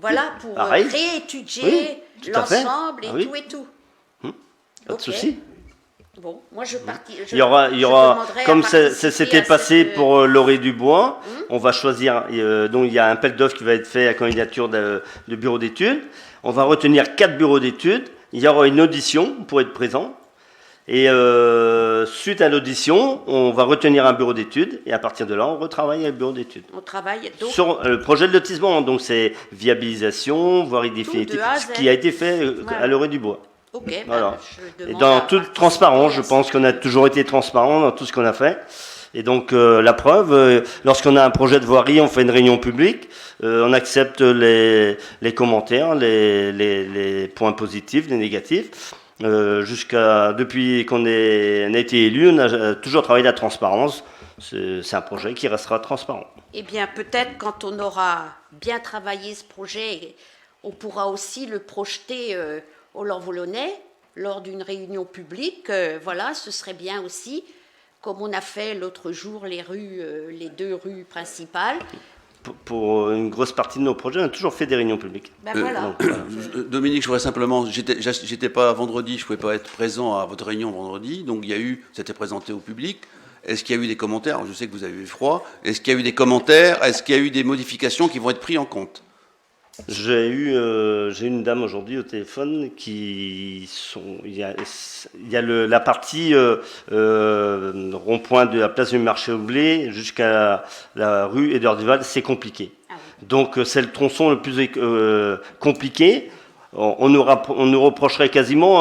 pour réétudier l'ensemble et tout et tout? Pas de souci. Bon, moi je partirai. Il y aura comme ça s'était passé pour Lauré Dubois, on va choisir, donc il y a un appel d'offres qui va être fait à candidature de bureau d'études. On va retenir 4 bureaux d'études. Il y aura une audition pour être présent. Et suite à l'audition, on va retenir un bureau d'études. Et à partir de là, on retravaille avec le bureau d'études. On travaille donc sur le projet de lotissement. Donc c'est viabilisation, voirie définitive, ce qui a été fait à Lauré Dubois. Ok. Voilà. Et dans toute transparence, je pense qu'on a toujours été transparent dans tout ce qu'on a fait. Et donc la preuve, lorsqu'on a un projet de voirie, on fait une réunion publique, on accepte les commentaires, les points positifs, les négatifs. Depuis qu'on a été élu, on a toujours travaillé la transparence. C'est un projet qui restera transparent. Eh bien, peut-être quand on aura bien travaillé ce projet, on pourra aussi le projeter au Lanvolonnais lors d'une réunion publique. Voilà, ce serait bien aussi, comme on a fait l'autre jour les 2 rues principales. Pour une grosse partie de nos projets, on a toujours fait des réunions publiques. Ben voilà. Dominique, je voudrais simplement, j'étais pas vendredi, je pouvais pas être présent à votre réunion vendredi, donc c'était présenté au public. Est-ce qu'il y a eu des commentaires? Je sais que vous avez eu froid. Est-ce qu'il y a eu des commentaires? Est-ce qu'il y a eu des modifications qui vont être prises en compte? J'ai une dame aujourd'hui au téléphone il y a la partie rond-point de la place du marché au blé jusqu'à la rue Édouard Duval, c'est compliqué. Donc c'est le tronçon le plus compliqué. On nous reprocherait quasiment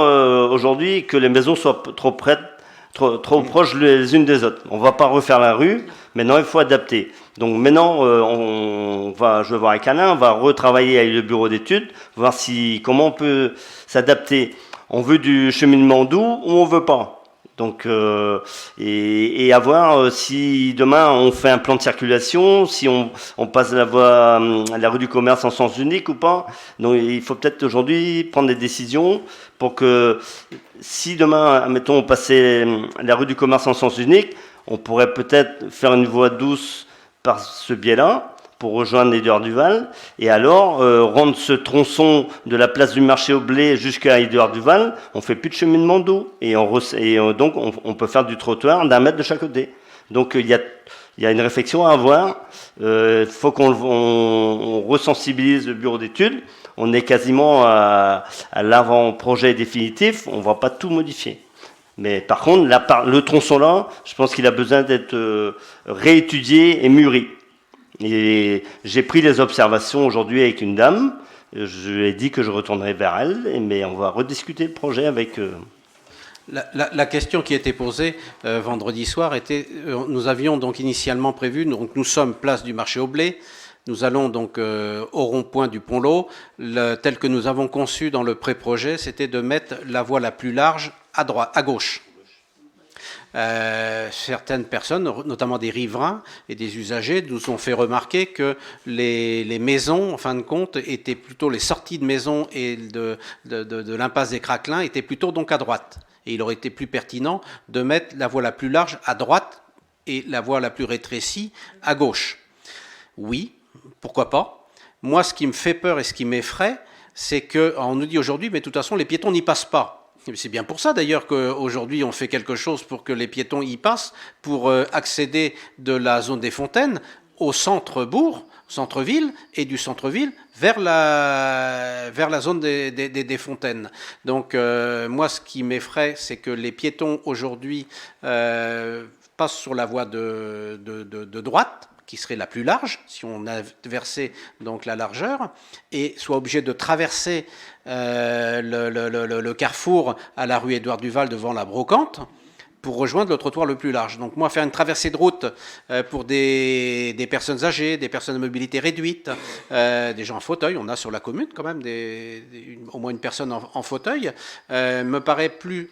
aujourd'hui que les maisons soient trop proches les unes des autres. On ne va pas refaire la rue, maintenant il faut adapter. Donc maintenant, je vais voir avec Alain, on va retravailler avec le bureau d'études, voir comment on peut s'adapter. On veut du cheminement doux ou on ne veut pas. Donc, et à voir si demain on fait un plan de circulation, si on passe la rue du commerce en sens unique ou pas. Donc il faut peut-être aujourd'hui prendre des décisions pour que si demain, admettons, on passait la rue du commerce en sens unique, on pourrait peut-être faire une voie douce par ce biais-là, pour rejoindre Édouard Duval, et alors rendre ce tronçon de la place du marché au blé jusqu'à Édouard Duval, on fait plus de cheminement d'eau, et donc on peut faire du trottoir d'1 mètre de chaque côté. Donc il y a une réflexion à avoir, il faut qu'on resensibilise le bureau d'études, on est quasiment à l'avant-projet définitif, on ne va pas tout modifier. Mais par contre, le tronçon là, je pense qu'il a besoin d'être réétudié et mûri. Et j'ai pris les observations aujourd'hui avec une dame. Je lui ai dit que je retournerai vers elle, mais on va rediscuter le projet avec. La question qui était posée vendredi soir était, nous avions donc initialement prévu, donc nous sommes place du marché au blé. Nous allons donc au rond-point du Pont-L'Eau. Tel que nous avons conçu dans le pré-projet, c'était de mettre la voie la plus large à gauche. Certaines personnes, notamment des riverains et des usagers, nous ont fait remarquer que les maisons, en fin de compte, étaient plutôt les sorties de maisons et de l'impasse des Craquelins étaient plutôt donc à droite. Et il aurait été plus pertinent de mettre la voie la plus large à droite et la voie la plus rétrécie à gauche. Oui, pourquoi pas. Moi, ce qui me fait peur et ce qui m'effraie, c'est qu'on nous dit aujourd'hui, mais de toute façon, les piétons n'y passent pas. C'est bien pour ça d'ailleurs qu'aujourd'hui on fait quelque chose pour que les piétons y passent, pour accéder de la zone des Fontaines au centre-bourg, centre-ville, et du centre-ville vers la zone des Fontaines. Donc moi ce qui m'effraie, c'est que les piétons aujourd'hui passent sur la voie de droite, qui serait la plus large, si on inversait donc la largeur, et soit obligé de traverser le carrefour à la rue Édouard Duval devant la Brocante pour rejoindre le trottoir le plus large. Donc moi, faire une traversée de route pour des personnes âgées, des personnes à mobilité réduite, des gens en fauteuil, on a sur la commune quand même au moins une personne en fauteuil, me paraît plus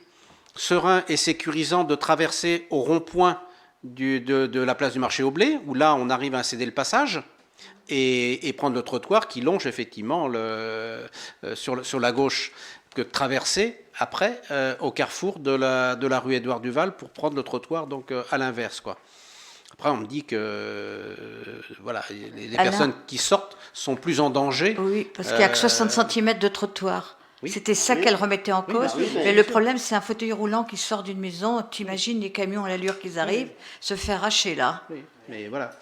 serein et sécurisant de traverser au rond-point de la place du marché au blé, où là on arrive à céder le passage et prendre le trottoir qui longe effectivement sur la gauche, que traverser après au carrefour de la rue Édouard Duval pour prendre le trottoir donc à l'inverse, quoi. Après on me dit que voilà, les personnes qui sortent sont plus en danger. Oui, parce qu'il n'y a que 60 cm de trottoir. Oui. C'était ça qu'elle remettait en cause. Mais le problème, c'est un fauteuil roulant qui sort d'une maison. T'imagines les camions à l'allure qu'ils arrivent, se faire arracher là. Oui. Mais voilà.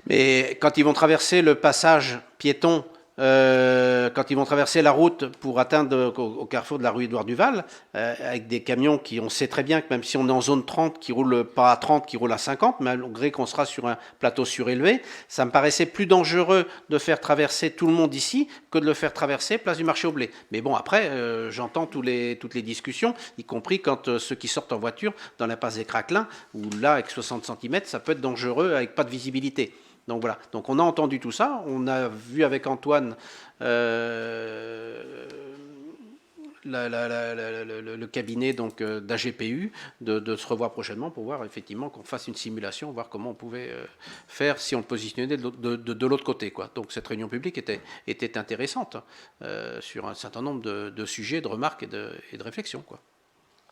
Mais quand ils vont traverser le passage piéton quand ils vont traverser la route pour atteindre au carrefour de la rue Édouard Duval, avec des camions qui, on sait très bien que même si on est en zone 30, qui roulent pas à 30, qui roulent à 50, malgré qu'on sera sur un plateau surélevé, ça me paraissait plus dangereux de faire traverser tout le monde ici que de le faire traverser place du marché au blé. Mais bon, après, j'entends toutes les discussions, y compris quand ceux qui sortent en voiture dans l'impasse des Craquelins, où là, avec 60 cm, ça peut être dangereux avec pas de visibilité. Donc voilà, donc on a entendu tout ça, on a vu avec Antoine le cabinet donc d'AGPU de se revoir prochainement pour voir effectivement qu'on fasse une simulation, voir comment on pouvait faire si on le positionnait de l'autre côté, quoi. Donc cette réunion publique était intéressante sur un certain nombre de sujets, de remarques et de réflexions, quoi.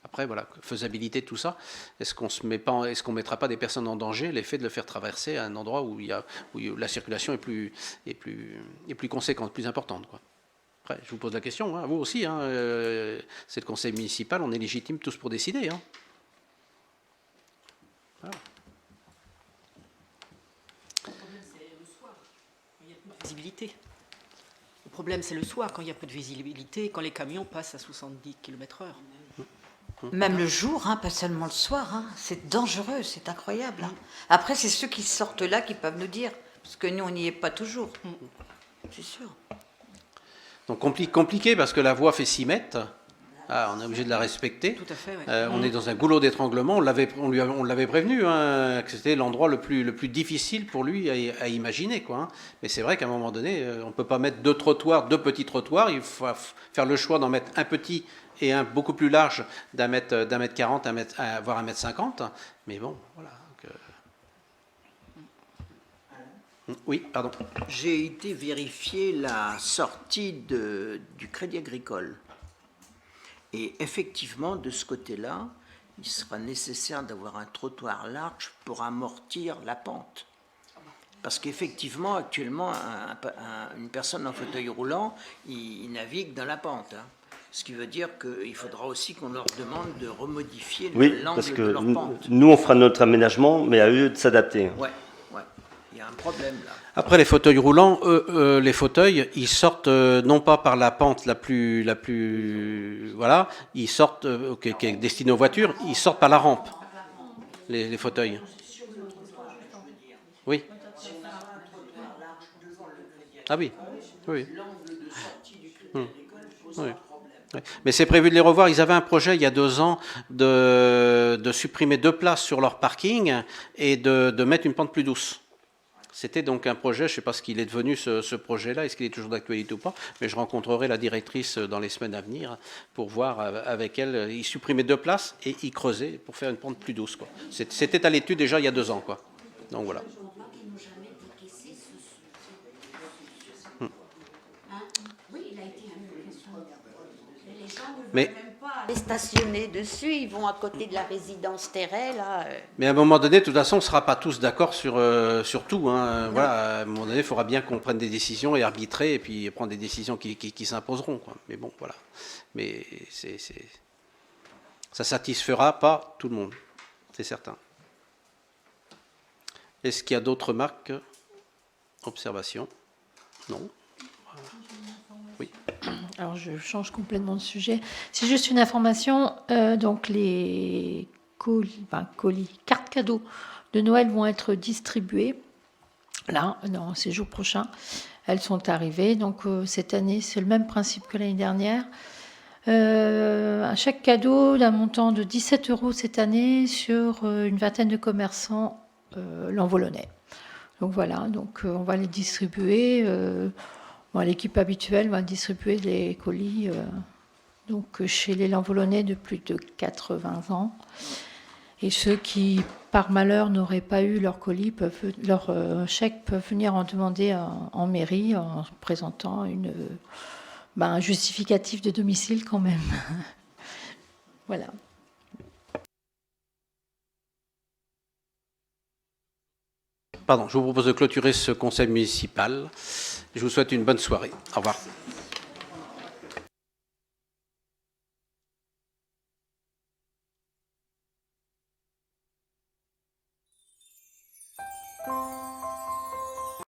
Après, voilà, faisabilité, tout ça, est-ce qu'on mettra pas des personnes en danger, l'effet de le faire traverser à un endroit où la circulation est plus conséquente, plus importante, quoi. Après, je vous pose la question, hein, vous aussi, hein, c'est le conseil municipal, on est légitime tous pour décider. Hein. Voilà. Le problème, c'est le soir, quand il n'y a plus de visibilité. Le problème, c'est le soir, quand il n'y a peu de visibilité, quand les camions passent à 70 km/h. Même le jour, hein, pas seulement le soir, hein, c'est dangereux, c'est incroyable. Hein. Après, c'est ceux qui sortent là qui peuvent nous dire, parce que nous, on n'y est pas toujours. C'est sûr. Donc compliqué parce que la voie fait 6 mètres. Ah, on est obligé de la respecter. Tout à fait, ouais. On est dans un goulot d'étranglement. On l'avait prévenu, hein, que c'était l'endroit le plus difficile pour lui à imaginer, quoi. Hein. Mais c'est vrai qu'à un moment donné, on ne peut pas mettre deux petits trottoirs. Il faut faire le choix d'en mettre un petit et un beaucoup plus large d'un mètre 40, voire 1 mètre 50. Mais bon, voilà. Oui, pardon. J'ai été vérifier la sortie du Crédit Agricole. Et effectivement, de ce côté-là, il sera nécessaire d'avoir un trottoir large pour amortir la pente. Parce qu'effectivement, actuellement, une personne en fauteuil roulant, il navigue dans la pente. Hein. Ce qui veut dire qu'il faudra aussi qu'on leur demande de remodifier l'angle de leur pente. Nous, on fera notre aménagement, mais à eux de s'adapter. Ouais. Il y a un problème là. Après les fauteuils roulants, les fauteuils, ils sortent non pas par la pente la plus, voilà, ils sortent qui est destinée aux voitures, ils sortent par la rampe, les fauteuils. Oui. Ah oui. Oui. Oui. Mais c'est prévu de les revoir. Ils avaient un projet il y a 2 ans de supprimer 2 places sur leur parking et de mettre une pente plus douce. C'était donc un projet, je ne sais pas ce qu'il est devenu ce projet-là, est-ce qu'il est toujours d'actualité ou pas, mais je rencontrerai la directrice dans les semaines à venir pour voir avec elle. Ils supprimaient 2 places et ils creusaient pour faire une pente plus douce, quoi. C'était à l'étude déjà il y a 2 ans, quoi. Donc voilà. Mais Les stationner dessus, ils vont à côté de la résidence Terret, là. Mais à un moment donné, de toute façon, on ne sera pas tous d'accord sur tout. Hein. Voilà, à un moment donné, il faudra bien qu'on prenne des décisions et arbitrer, et puis prendre des décisions qui s'imposeront, quoi. Mais bon, voilà. Mais ça ne satisfera pas tout le monde, c'est certain. Est-ce qu'il y a d'autres remarques, observations? Non. Oui. Alors, je change complètement de sujet. C'est juste une information. Donc, les colis, cartes cadeaux de Noël vont être distribuées là, dans ces jours prochains. Elles sont arrivées. Donc, cette année, c'est le même principe que l'année dernière. À chaque cadeau d'un montant de 17 € cette année sur une vingtaine de commerçants l'envolonnais. Donc, voilà. Donc, on va les distribuer. L'équipe habituelle va distribuer les colis donc chez les Lanvolonnais de plus de 80 ans. Et ceux qui, par malheur, n'auraient pas eu leur colis, leur chèque, peuvent venir en demander en mairie en présentant un justificatif de domicile quand même. Voilà. Pardon, je vous propose de clôturer ce conseil municipal. Je vous souhaite une bonne soirée. Au revoir.